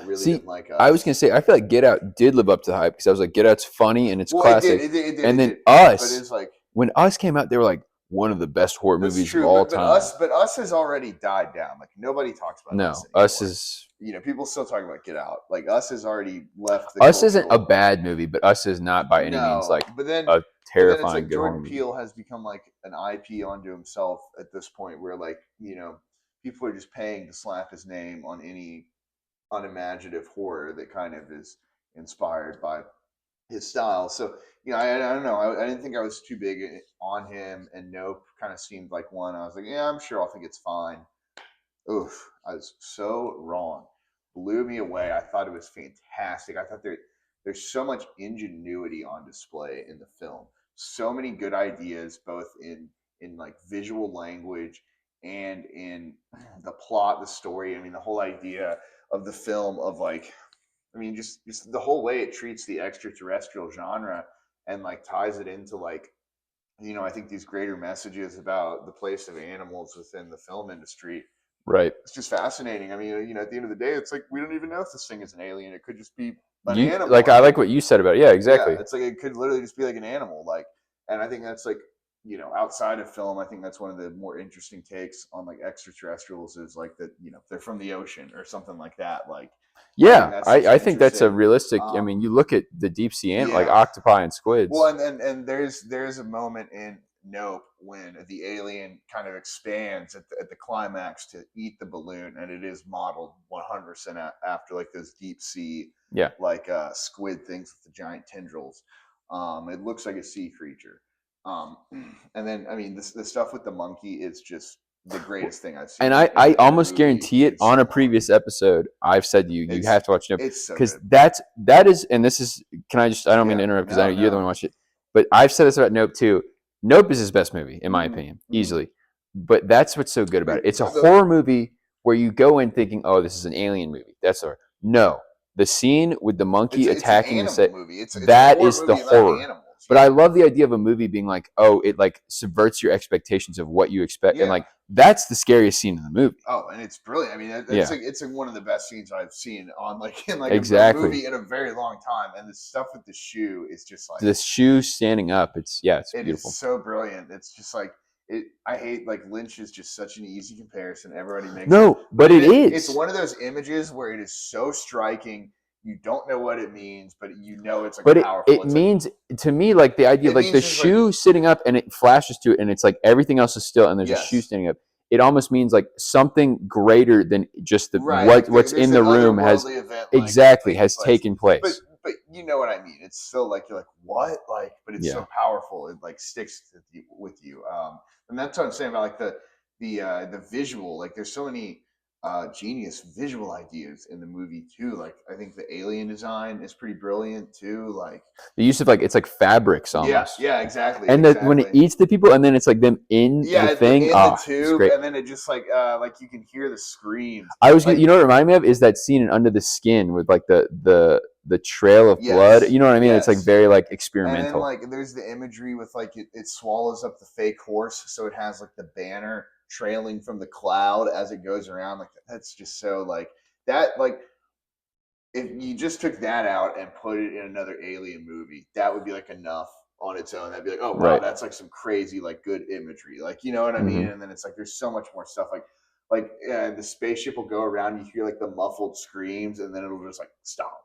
Really didn't like Us. I was going to say, I feel like Get Out did live up to the hype because I was like, Get Out's funny and it's classic. It did. And then Us, but it's like, when Us came out, they were like, one of the best horror movies of all time. But Us has already died down. Like nobody talks about Us anymore. Us is people still talk about Get Out. Like Us has already left. Us isn't a bad movie, but Us is not by any means like a terrifying good Jordan Peele has become like an IP onto himself at this point, where like people are just paying to slap his name on any unimaginative horror that kind of is inspired by his style. So I don't know. I didn't think I was too big on him, and Nope kind of seemed like one. I was like, yeah, I'm sure I'll think it's fine. Oof, I was so wrong. Blew me away. I thought it was fantastic. I thought there's so much ingenuity on display in the film. So many good ideas, both in like visual language and in the plot, the story. I mean, the whole idea of the film of like, just the whole way it treats the extraterrestrial genre and like ties it into like, I think these greater messages about the place of animals within the film industry. Right. It's just fascinating. I mean, at the end of the day, it's like we don't even know if this thing is an alien. It could just be an animal. Like I like what you said about it. Yeah, exactly. Yeah, it's like it could literally just be like an animal. Like, and I think that's like, outside of film, I think that's one of the more interesting takes on like extraterrestrials is like that, they're from the ocean or something like that. Like, yeah, I think that's a realistic. I mean, you look at the deep sea like octopi and squids. Well, and there's a moment in Nope when the alien kind of expands at the climax to eat the balloon, and it is modeled 100% after like those deep sea like squid things with the giant tendrils. It looks like a sea creature. And then the stuff with the monkey is just the greatest thing I've seen. And I almost guarantee it on a previous episode. I've said to you have to watch Nope because that is, and this is. Can I just? I don't mean to interrupt because you're the one who watched it, but I've said this about Nope too. Nope is his best movie, in my opinion, easily. But that's what's so good about it. It's a horror movie where you go in thinking, "Oh, this is an alien movie." That's horror. No, the scene with the monkey attacking the set. That is the horror. But I love the idea of a movie being like, "Oh, it like subverts your expectations of what you expect," and like that's the scariest scene in the movie. Oh, and it's brilliant. I mean, it's like one of the best scenes I've seen on a movie in a very long time. And the stuff with the shoe is just like the shoe standing up. It's beautiful. It is so brilliant. It's just like I hate like Lynch is just such an easy comparison. Everybody makes but it is. It's one of those images where it is so striking. You don't know what it means, but it's like powerful. It means to me like the idea of like the shoe sitting up and it flashes to it and it's like everything else is still and there's a shoe standing up. it almost means like something greater than just the Right, like what's there's in the an room has otherworldly event, like, exactly taking has place. taken place. But you know what I mean. It's still like you're like what like, but it's Yeah. so powerful. It like sticks with you. And that's what I'm saying about like the visual. Like there's so many genius visual ideas in the movie too. Like I think the alien design is pretty brilliant too. Like The use of like it's like fabrics almost. yeah, exactly, And that when it exactly. eats the people and then it's like them in Yeah, the thing. in the It's tube, great. and then it just like you can hear the screams. I was Like you know what it reminded me of is that scene in Under the Skin with like the trail of blood. yes, You know what I mean? It's like yes. very like And then experimental. like there's the imagery with like it swallows up the fake horse, so it has like the banner trailing from the cloud as it goes around. Like that's just so like that like if you just took that out and put it in another alien movie, that would be like enough on its own. That'd be like, oh wow, Right. that's like some crazy like good imagery. Like you know what I Mhm. mean? And then it's like there's so much more stuff like the spaceship will go around, you hear like the muffled screams, and then it'll just like stop.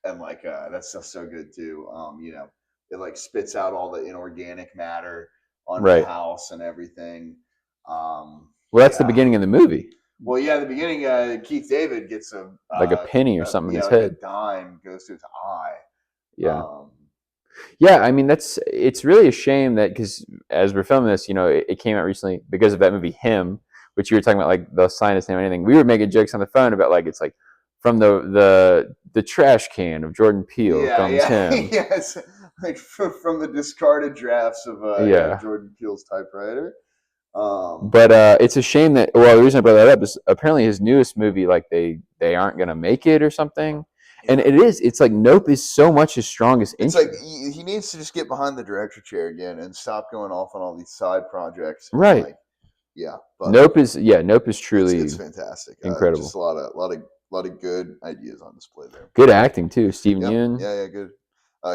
And like that stuff's so good too. You know, it like spits out all the inorganic matter onto the Right. house and everything. Well, that's the Yeah. beginning of the movie. Well, yeah, at the beginning, Keith David gets Like a penny or something in his like head. a dime goes to his eye. Yeah. Yeah, I mean it's really a shame that because as we're filming this, you know, it came out recently because of that movie Him, which you were talking about, like the scientist name or anything. We were making jokes on the phone about like it's like from the trash can of Jordan Peele yeah, comes Him. yes, like from the discarded drafts of Yeah. Jordan Peele's typewriter. But it's a shame that the reason I brought that up is apparently his newest movie, like they aren't gonna make it or something. And it's like Nope is so much his strongest It's entry. like he needs to just get behind the director chair again and stop going off on all these side projects. And Right. like, yeah. But Nope is truly it's fantastic. incredible. Just a lot of good ideas on display there. Good acting too. Steven Yep. Yeun, Yeah, good.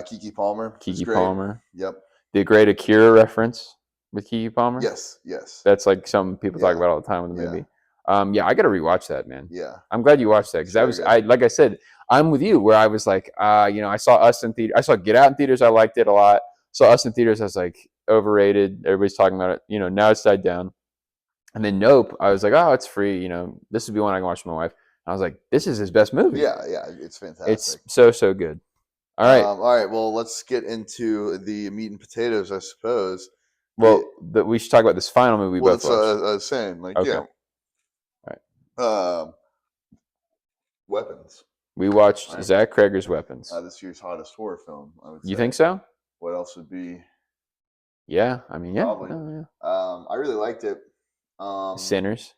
Kiki Palmer. Kiki Great. Palmer. Yep. The great Akira reference with Kiki Palmer. Yes. That's like some people talk Yeah. about all the time in the Yeah. movie. Yeah, I got to rewatch that, man. Yeah. I'm glad you watched that because Very good. like I said, I'm with you where I was like, you know, I saw Us in theater. I saw Get Out in theaters. I liked it a lot. Saw Us in theaters. I was like, overrated. Everybody's talking about it. You know, now it's died down. And then Nope, I was like, oh, it's free. You know, this would be one I can watch with my wife. And I was like, this is his best movie. Yeah. It's fantastic. It's so good. All right. All right. Well, let's get into the meat and potatoes, I suppose. Well, we should talk about this final movie we Well, both that's watched. what I was saying. Like, Okay. yeah. All right. Weapons. We watched Right. Zach Cregger's Weapons. This year's hottest horror film, I would say. You think so? What else would be? Yeah. I mean, yeah. Probably. Oh, yeah. I really liked it. Sinners.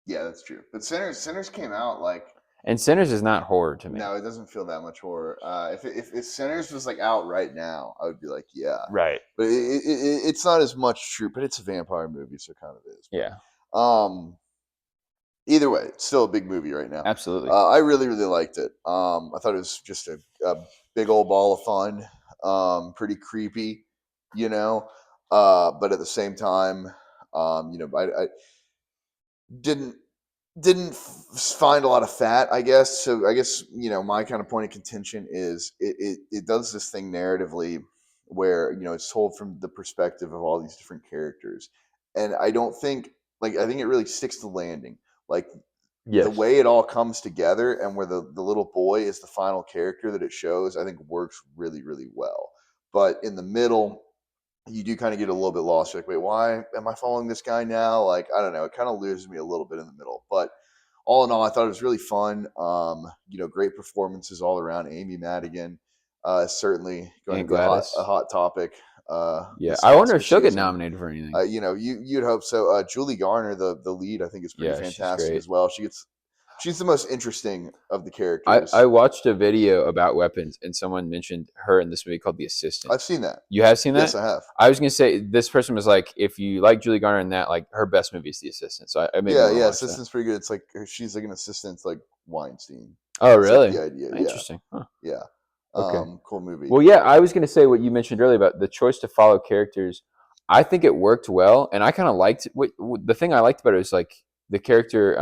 Yeah, that's true. But Sinners came out like. And Sinners is not horror to me. No, it doesn't feel that much horror. If Sinners was like out right now, I would be like, yeah. Right. But it's not as much true. But it's a vampire movie, so it kind of is. Yeah. Either way, it's still a big movie right now. Absolutely. I really liked it. I thought it was just a big old ball of fun. Pretty creepy, you know. But at the same time, you know, I didn't find a lot of fat, I guess. So I guess, you know, my kind of point of contention is it does this thing narratively where, you know, it's told from the perspective of all these different characters. And I don't think I think it really sticks to landing. Like the way it all comes together and where the little boy is the final character that it shows, I think works really, really well. But in the middle, you do kind of get a little bit lost. You're like, wait, why am I following this guy now? Like, I don't know. It kind of loses me a little bit in the middle. But all in all, I thought it was really fun. You know, great performances all around. Amy Madigan certainly going to be a hot topic. Yeah, I wonder if she'll get nominated for anything. You know, you'd hope so. Julie Garner, the lead, I think is pretty fantastic as well. She's the most interesting of the characters. I watched a video about Weapons, and someone mentioned her in this movie called The Assistant. I've seen that. You have seen that? Yes, I have. I was gonna say this person was like, if you like Julie Garner in that, like her best movie is The Assistant. So I maybe Assistant's pretty good. It's like she's like an assistant, like Weinstein. Oh, really? Like the idea. Interesting. Yeah. Huh. Yeah. Okay. Cool movie. Well, yeah, I was going to say what you mentioned earlier about the choice to follow characters. I think it worked well, and I kind of liked the thing I liked about it was like the character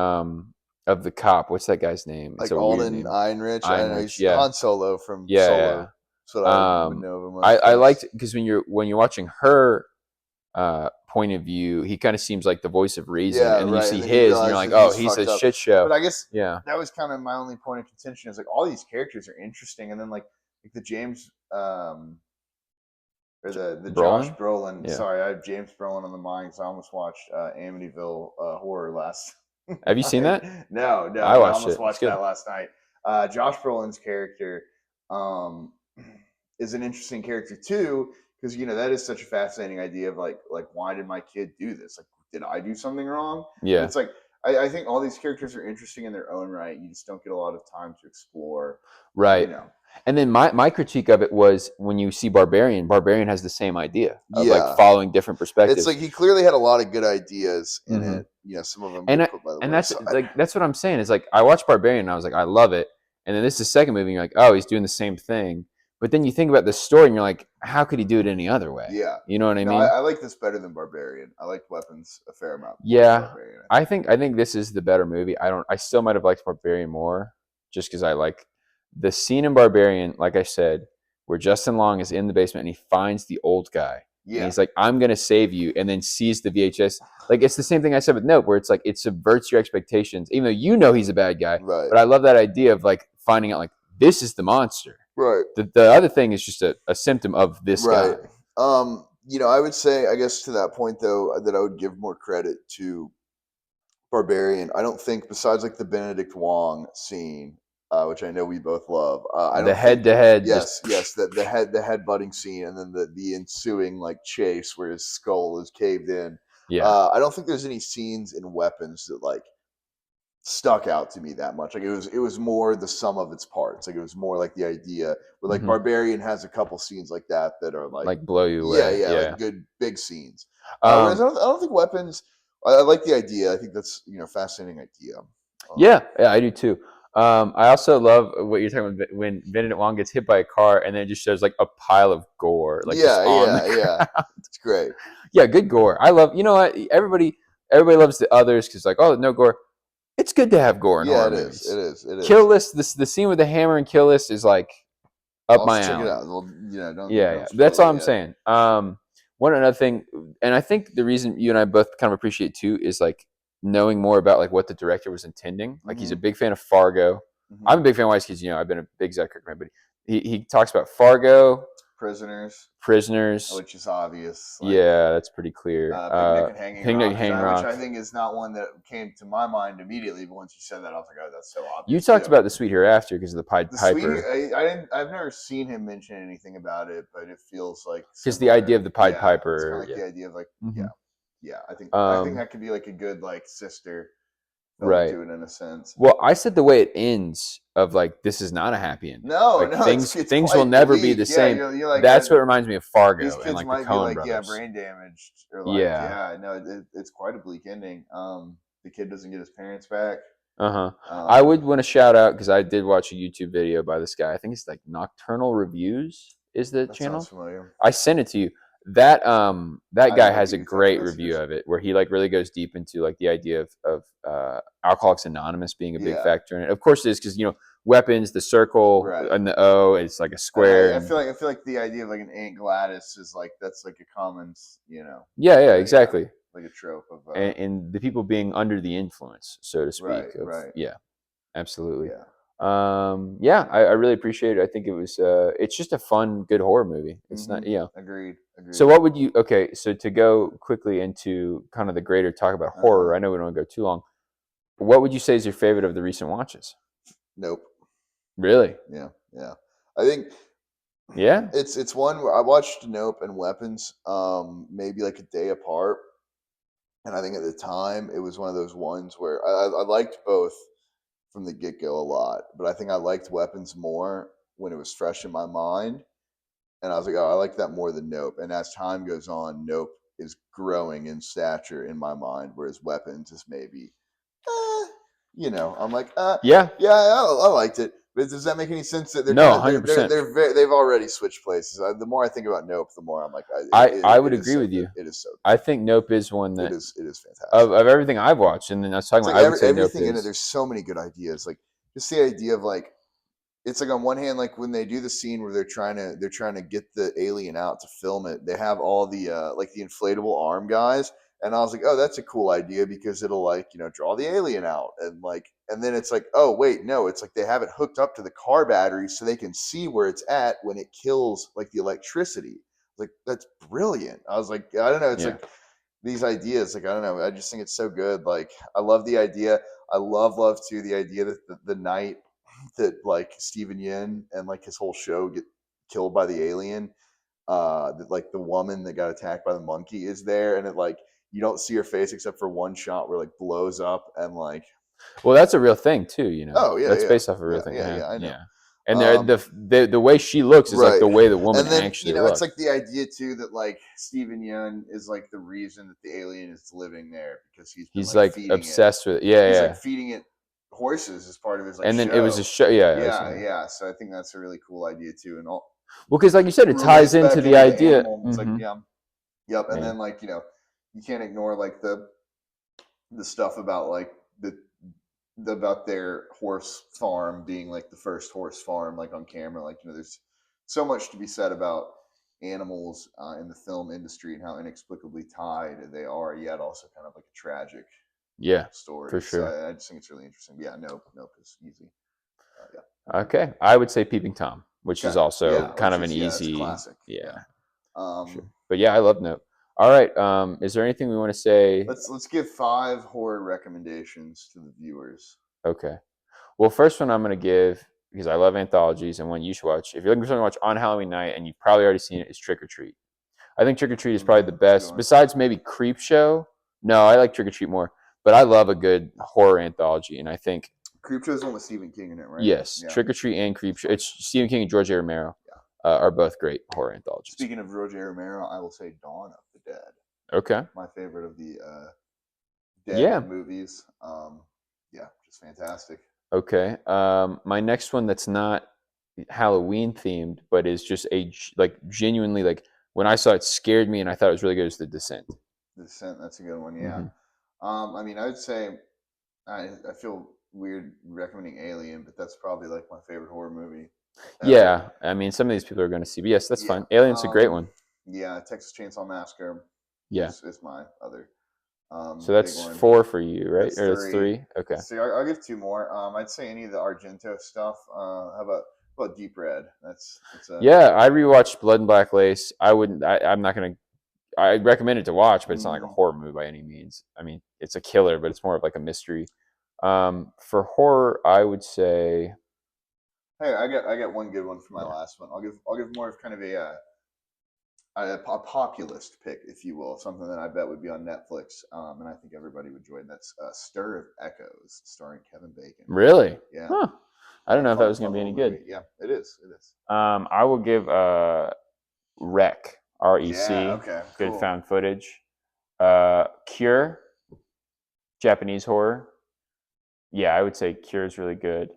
of the cop. What's that guy's name? Like Alden Ehrenreich. I know he's Han Solo from Solo. Yeah. That's what I would know of him. I liked because when you're watching her point of view. He kind of seems like the voice of reason, Yeah, and then you right. see And then you his, and you're realize like, that oh, he's he's a fucked up. shit show. But I guess Yeah. that was kind of my only point of contention. Is like all these characters are interesting, and then like the James or the Josh Brolin? Brolin. Yeah. Sorry, I have James Brolin on the mind because I almost watched Amityville Horror last. Have you seen that? No, I but I watched almost it. It's watched good. that last night. Josh Brolin's character um, is an interesting character too, because that is such a fascinating idea of like why did my kid do this? Like, did I do something wrong? And Yeah. it's like I think all these characters are interesting in their own right. You just don't get a lot of time to explore. Right. And then my critique of it was when you see Barbarian has the same idea of like following different perspectives. It's like he clearly had a lot of good ideas in it. Some of them get put by the wayside. That's what I'm saying. Is like I watched Barbarian and I was like, I love it. And then this is the second movie, and you're like, oh, he's doing the same thing. But then you think about the story and you're like, how could he do it any other way? Yeah. You know what I mean? I like this better than Barbarian. I liked Weapons a fair amount. Yeah. I think this is the better movie. I still might have liked Barbarian more just because I like the scene in Barbarian, like I said, where Justin Long is in the basement and he finds the old guy. Yeah. And he's like, I'm going to save you, and then sees the VHS. Like, it's the same thing I said with Nope, where it's like, it subverts your expectations, even though he's a bad guy. Right. But I love that idea of like finding out, like, this is the monster. Right. The other thing is just a symptom of this guy. I would say, I guess to that point, though, that I would give more credit to Barbarian. I don't think, besides like the Benedict Wong scene, which I know we both love. The head-to-head. Yes, the head butting scene, and then the ensuing like chase where his skull is caved in. Yeah. I don't think there's any scenes in Weapons that like stuck out to me that much. Like it was more the sum of its parts. Like it was more like the idea where like Barbarian has a couple scenes like that are like blow you away. Yeah, like good big scenes. Whereas I don't think Weapons. I like the idea. I think that's fascinating idea. Yeah, I do too. I also love what you're talking about when Benedict Wong gets hit by a car and then it just shows like a pile of gore. Like yeah. It's great. Yeah, good gore. I love. You know what? Everybody loves the others because like, oh, no gore. It's good to have gore in horror movies. It is. Kill List. The scene with the hammer and Kill List is like up my alley. Check it out. Well, don't that's all I'm saying. One another thing, and I think the reason you and I both kind of appreciate too is like knowing more about like what the director was intending. Like he's a big fan of Fargo. I'm a big fan of Wise because I've been a big Zach Kirkman, but he talks about Fargo, Prisoners, which is obvious. Like, yeah, that's pretty clear. Picnic and Hanging Rock, which I think is not one that came to my mind immediately. But once you said that, I was like, oh, that's so obvious. You talked about The Sweet Hereafter because of the Pied Piper. I've never seen him mention anything about it, but it feels like because the idea of the Pied Piper, it's kind of like the idea of like I think that could be like a good like sister. Right. To it in a sense. Well, I said the way it ends of like this is not a happy ending. No, things will never be the same. You're like, that's what reminds me of Fargo. These kids and like might the Coen be like, brothers. brain damaged, or like, it's quite a bleak ending. The kid doesn't get his parents back. I would want to shout out because I did watch a YouTube video by this guy. I think it's like Nocturnal Reviews is the channel. Sounds familiar. I sent it to you. That guy has a great review of it where he like really goes deep into like the idea of Alcoholics Anonymous being a big factor in it. Of course it is because weapons, the circle and the O, it's like a square. I feel like the idea of like an Aunt Gladys is like that's like a common Yeah, exactly. Like a trope of and the people being under the influence, so to speak. Right. Yeah, absolutely. Yeah. I really appreciate it. I think it was it's just a fun, good horror movie. It's not Agreed. So what would you so to go quickly into kind of the greater talk about horror, I know we don't want to go too long. What would you say is your favorite of the recent watches? Nope. Really? Yeah. I think it's one where I watched Nope and Weapons maybe like a day apart. And I think at the time it was one of those ones where I liked both from the get-go a lot, but I think I liked Weapons more when it was fresh in my mind, and I was like, oh, I like that more than Nope. And as time goes on, Nope is growing in stature in my mind, whereas Weapons is maybe, I'm like, I liked it. But does that make any sense? That they're 100%. They've already switched places. The more I think about Nope, the more I'm like, I would agree with you. It is so good. I think Nope is one that it is fantastic of everything I've watched. And then I was talking about everything in it. There's so many good ideas. Like just the idea of like it's like on one hand, like when they do the scene where they're trying to get the alien out to film it, they have all the like the inflatable arm guys, and I was like, oh, that's a cool idea because it'll like draw the alien out, and then it's like, oh wait, no, it's like they have it hooked up to the car battery so they can see where it's at when it kills like the electricity. Like that's brilliant. I was like, I don't know, it's Yeah. like these ideas, like I don't know, I just think it's so good. Like I love the idea. I love too the idea that the night that like Steven Yin and like his whole show get killed by the alien, that like the woman that got attacked by the monkey is there, and it like you don't see her face except for one shot where it, like blows up and like Well, that's a real thing too. oh yeah That's yeah based off a real yeah thing. yeah Yeah, yeah I know. yeah. And the way she looks is like Right. the way the woman And then, actually it's looks. like the idea too that like Steven Yeun is like the reason that the alien is living there because he's been He's like like feeding obsessed with it. it. Yeah, He's yeah. like feeding it horses as part of his like And then show. it was a show. Yeah, Yeah. So I think that's a really cool idea too. And all Well, because like you said, it ties relates into back the idea. animal. It's like Mhm. yep. And Yeah. then like you can't ignore like the stuff about like about their horse farm being like the first horse farm like on camera. Like there's so much to be said about animals in the film industry and how inexplicably tied they are, yet also kind of like a tragic Yeah, story. for So sure. I just think it's really interesting. But yeah, nope is easy. Yeah. Okay, I would say Peeping Tom, which is Okay. also Yeah, kind of which an is- yeah, it's a easy. classic. Yeah, Um, sure. But yeah, I love Nope. All right. Is there anything we want to say? let's give 5 horror recommendations to the viewers. Okay. Well, first one I'm going to give, because I love anthologies and one you should watch. If you're looking for something to watch on Halloween night and you've probably already seen it, is Trick or Treat. I think Trick or Treat is probably the Good best, one. besides maybe Creep Show. No, I like Trick or Treat more, but I love a good horror anthology. And I think, Creepshow is one with Stephen King in it, right? yes, Yeah. Trick or Treat and Creep Show. It's Stephen King and George A. Romero are both great horror anthologies. Speaking of George A. Romero, I will say Dawn of the Dead. Okay. My favorite of the Dead movies. Yeah, just fantastic. Okay. My next one that's not Halloween themed, but is just like genuinely like when I saw it scared me and I thought it was really good is The Descent. The Descent, that's a good one. Yeah. Mhm. I mean, I would say I feel weird recommending Alien, but that's probably like my favorite horror movie. ever. Yeah, I mean, some of these people are going to see, but yes, that's fine. Alien's a great one. Yeah, Texas Chainsaw Massacre. Yeah. is my other. So that's big one. 4 for you, right? That's Or that's 3. 3? Okay. So I'll give 2 more. I'd say any of the Argento stuff. How about Deep Red? That's Yeah, I rewatched Blood and Black Lace. I'm not going to, I recommend it to watch, but it's not like a horror movie by any means. I mean, it's a killer, but it's more of like a mystery. For horror, I would say, Hey, I got one good one for my last one. I'll give more of kind of a populist pick, if you will, something that I bet would be on Netflix, and I think everybody would enjoy. And that's Stir of Echoes, starring Kevin Bacon. really? Yeah. Huh. I don't know if that was going to be any good. Yeah, it is. It is. I will give Rec, REC, Yeah. Okay. good Cool. found footage. Cure, Japanese horror. Yeah, I would say Cure is really good.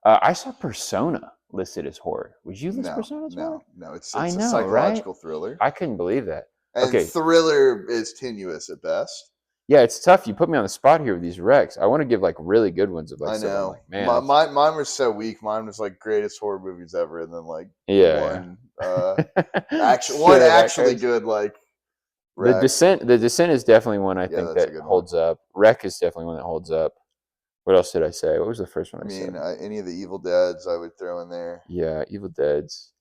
I saw Persona listed as horror. Would you list Persona as horror? No. It's I a know, psychological right? thriller. I couldn't believe that. And Okay. thriller is tenuous at best. Yeah, it's tough. You put me on the spot here with these recs. I want to give like really good ones of like. I stuff I'm know. like, man, Mine was so weak. Mine was like greatest horror movies ever, and then like one actually good like. The Rec. Descent. The Descent is definitely one I Yeah, think that's a that good one. holds up. Rec is definitely one that holds up. What else did I say? What was the first one I I mean, said? any of the Evil Deads I would throw in there. Yeah, Evil Dead's.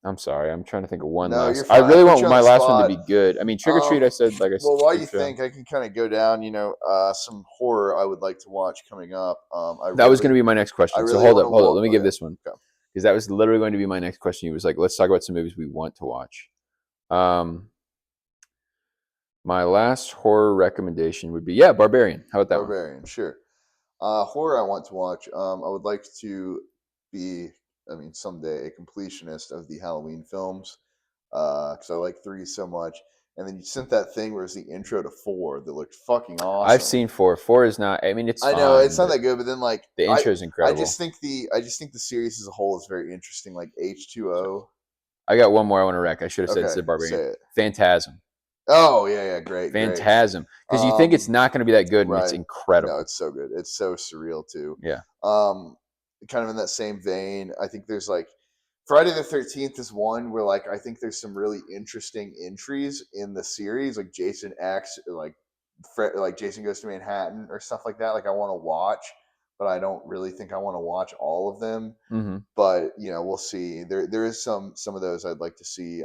I'm sorry. I'm trying to think of one No, last. you're I fine. really I put want you on my the last one to spot. be good. I mean, Trick or Treat. I said like I said. Well, while you Creep Show. think, I can kind of go down. Some horror I would like to watch coming up. That was going to be my next question. really So hold up. wanna Let me give this one Okay. because that was literally going to be my next question. He was like, "Let's talk about some movies we want to watch." My last horror recommendation would be Barbarian. How about that one? Barbarian, sure. Horror I want to watch. I would like to be, someday a completionist of the Halloween films because I like 3 so much. And then you sent that thing where it's the intro to 4 that looked fucking awesome. I've seen 4. 4 is not. I mean, it's. I know fine, it's not that good, but then like the intro is incredible. I just think the series as a whole is very interesting. Like H2O. I got one more I want to rec. I should have said Okay, Barbarian. say it. Phantasm. Oh yeah, great. Phantasm. Because you think it's not going to be that good, and it's right. incredible. No, it's so good. It's so surreal too. Yeah. kind of in that same vein, I think there's like Friday the 13th is one where like I think there's some really interesting entries in the series, like Jason X, like Jason Goes to Manhattan or stuff like that. Like I want to watch, but I don't really think I want to watch all of them. Mm-hmm. But we'll see. There is some of those I'd like to see.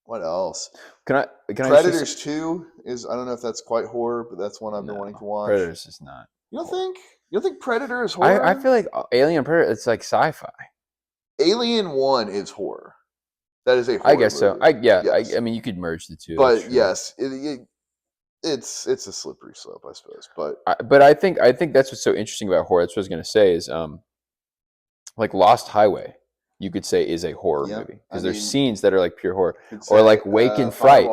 What else? Can I Predators 2 is, I don't know if that's quite horror, but that's one I've been wanting to watch. Predators is not. You don't think? You don't think Predator is horror? I feel like Alien Predator, it's like sci-fi. Alien 1 is horror. That is a horror I guess movie. so. Yes. I mean, you could merge the two. But yes, it's a slippery slope, I suppose. But I think that's what's so interesting about horror. That's what I was going to say is like Lost Highway, you could say is a horror movie because there's scenes that are like pure horror, or like Wake and Fright.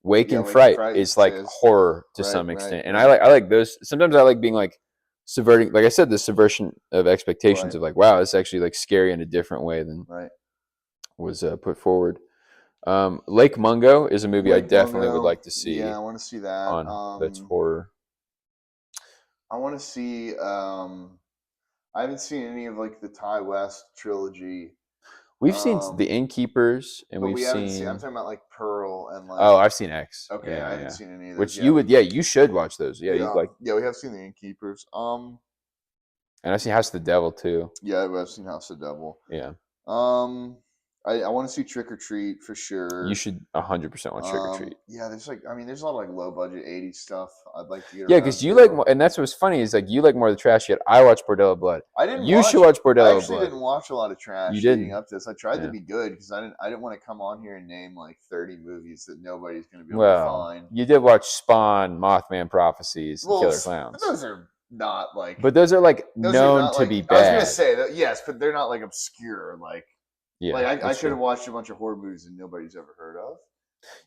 Wake and Fright is like horror to some extent, and I like those. Sometimes I like being like subverting, like I said, the subversion of expectations of like, wow, it's actually like scary in a different way than was put forward. Lake Mungo is a movie I definitely would like to see. Yeah, I want to see that. That's horror. I want to see. I haven't seen any of like the Ty West trilogy. We've seen The Innkeepers, and we haven't seen. I'm talking about like Pearl and like. Oh, I've seen X. Okay, I haven't seen any of those. Which you would, you should watch those. Yeah, yeah, we have seen The Innkeepers. And I've seen House of the Devil too. Yeah, I've seen House of the Devil. Yeah. I want to see Trick or Treat for sure. You should 100% watch Trick or Treat. Yeah, there's like, there's a lot of like low budget 80s stuff I'd like to get. Yeah, because you like, and that's what's funny is like you like more of the trash shit. I watch Bordello Blood. I didn't. You should watch Bordello Blood. I actually didn't watch a lot of trash. You didn't. Leading up to this. I tried to be good because I didn't want to come on here and name like 30 movies that nobody's going to be able to find. You did watch Spawn, Mothman Prophecies, and Killer Clowns. Those are not like. But those are like known to be bad. I was going to say that, yes, but they're not like obscure. Like. Yeah, like I could have watched a bunch of horror movies that nobody's ever heard of.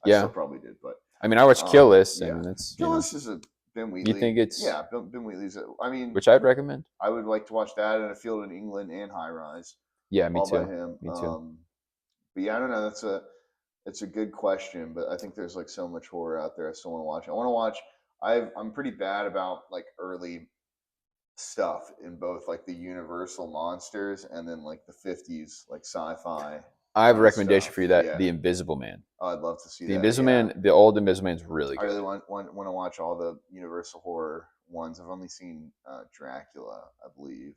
I still probably did, but I mean, I watched Kill List, and that's Kill List is a Ben Wheatley. You think it's Ben Wheatley's? Which I'd recommend. I would like to watch that and A Field in England and High Rise. Yeah, me too. By him. Me too. But yeah, I don't know. It's a good question, but I think there's like so much horror out there. I still want to watch. I want to watch. I'm pretty bad about like early stuff in both like the Universal monsters and then like the 50s like sci-fi. I have a recommendation for you The Invisible Man. Oh, I'd love to see The Invisible Man. The old Invisible Man is really good. I really want to watch all the Universal horror ones. I've only seen Dracula, I believe.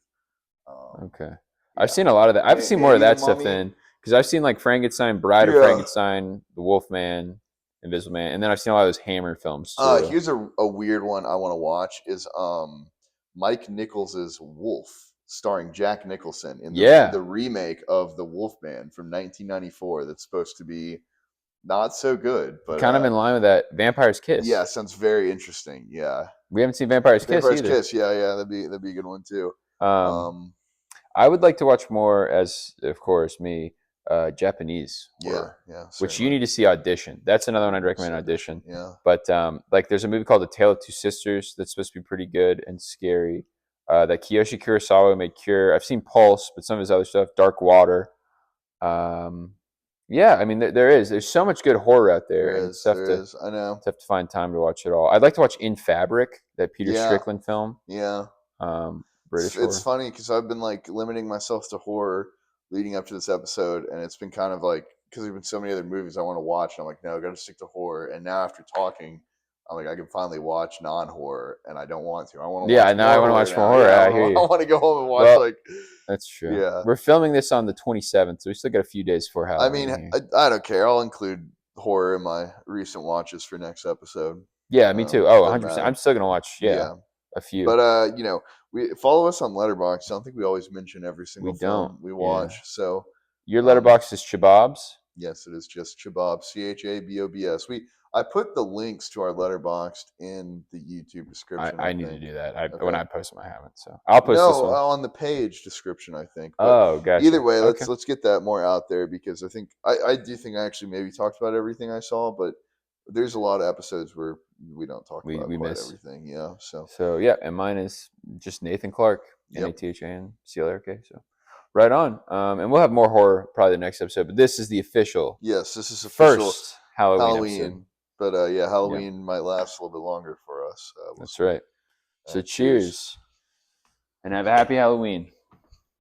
Okay, I've seen a lot of that. I've seen more of that stuff then because I've seen like Frankenstein, Bride of Frankenstein, The Wolf Man, Invisible Man, and then I've seen a lot of those Hammer films too. Here's a weird one I want to watch is Mike Nichols's Wolf, starring Jack Nicholson in the remake of The Wolfman from 1994. That's supposed to be not so good, but kind of in line with that Vampire's Kiss. Yeah, sounds very interesting. Yeah, we haven't seen Vampire's Kiss either. Kiss, yeah, that'd be a good one too. I would like to watch more, as of course me, Japanese horror, which you need to see Audition. That's another one I'd recommend. Audition. Yeah, but like there's a movie called The Tale of Two Sisters that's supposed to be pretty good and scary. That Kiyoshi Kurosawa made Cure. I've seen Pulse, but some of his other stuff, Dark Water. Yeah, I mean there's so much good horror out there. There is. I know. It's tough to find time to watch it all. I'd like to watch In Fabric, that Peter Strickland film. Yeah. British. It's funny because I've been like limiting myself to horror leading up to this episode, and it's been kind of like because there've been so many other movies I want to watch. And I'm like, no, I got to stick to horror. And now after talking, I'm like, I can finally watch non-horror, and I don't want to. I want to. Yeah, now I want to watch more horror. I hear you. I want to go home and watch That's true. Yeah, we're filming this on the 27th, so we still got a few days before Halloween. I mean, I don't care. I'll include horror in my recent watches for next episode. Yeah, me too. Oh, 100%. I'm still gonna watch. A few. But we follow us on Letterboxd. I don't think we always mention every single film we watch. So your Letterboxd is Chabobs? Yes, it is just Chabobs. CHABOBS. I put the links to our Letterboxd in the YouTube description. I need to do that. When I post them, I haven't. So I'll post this one. On the page description, I think. But gotcha. Either way, let's get that more out there because I think I do think I actually maybe talked about everything I saw, but there's a lot of episodes where we don't talk about everything. Yeah. So yeah, and mine is just Nathan Clark, NATHAN CLRK. So right on. And we'll have more horror probably the next episode, but this is the official. Yes, this is official first Halloween episode. But Halloween might last a little bit longer for us. That's right. So cheers. and have a happy Halloween.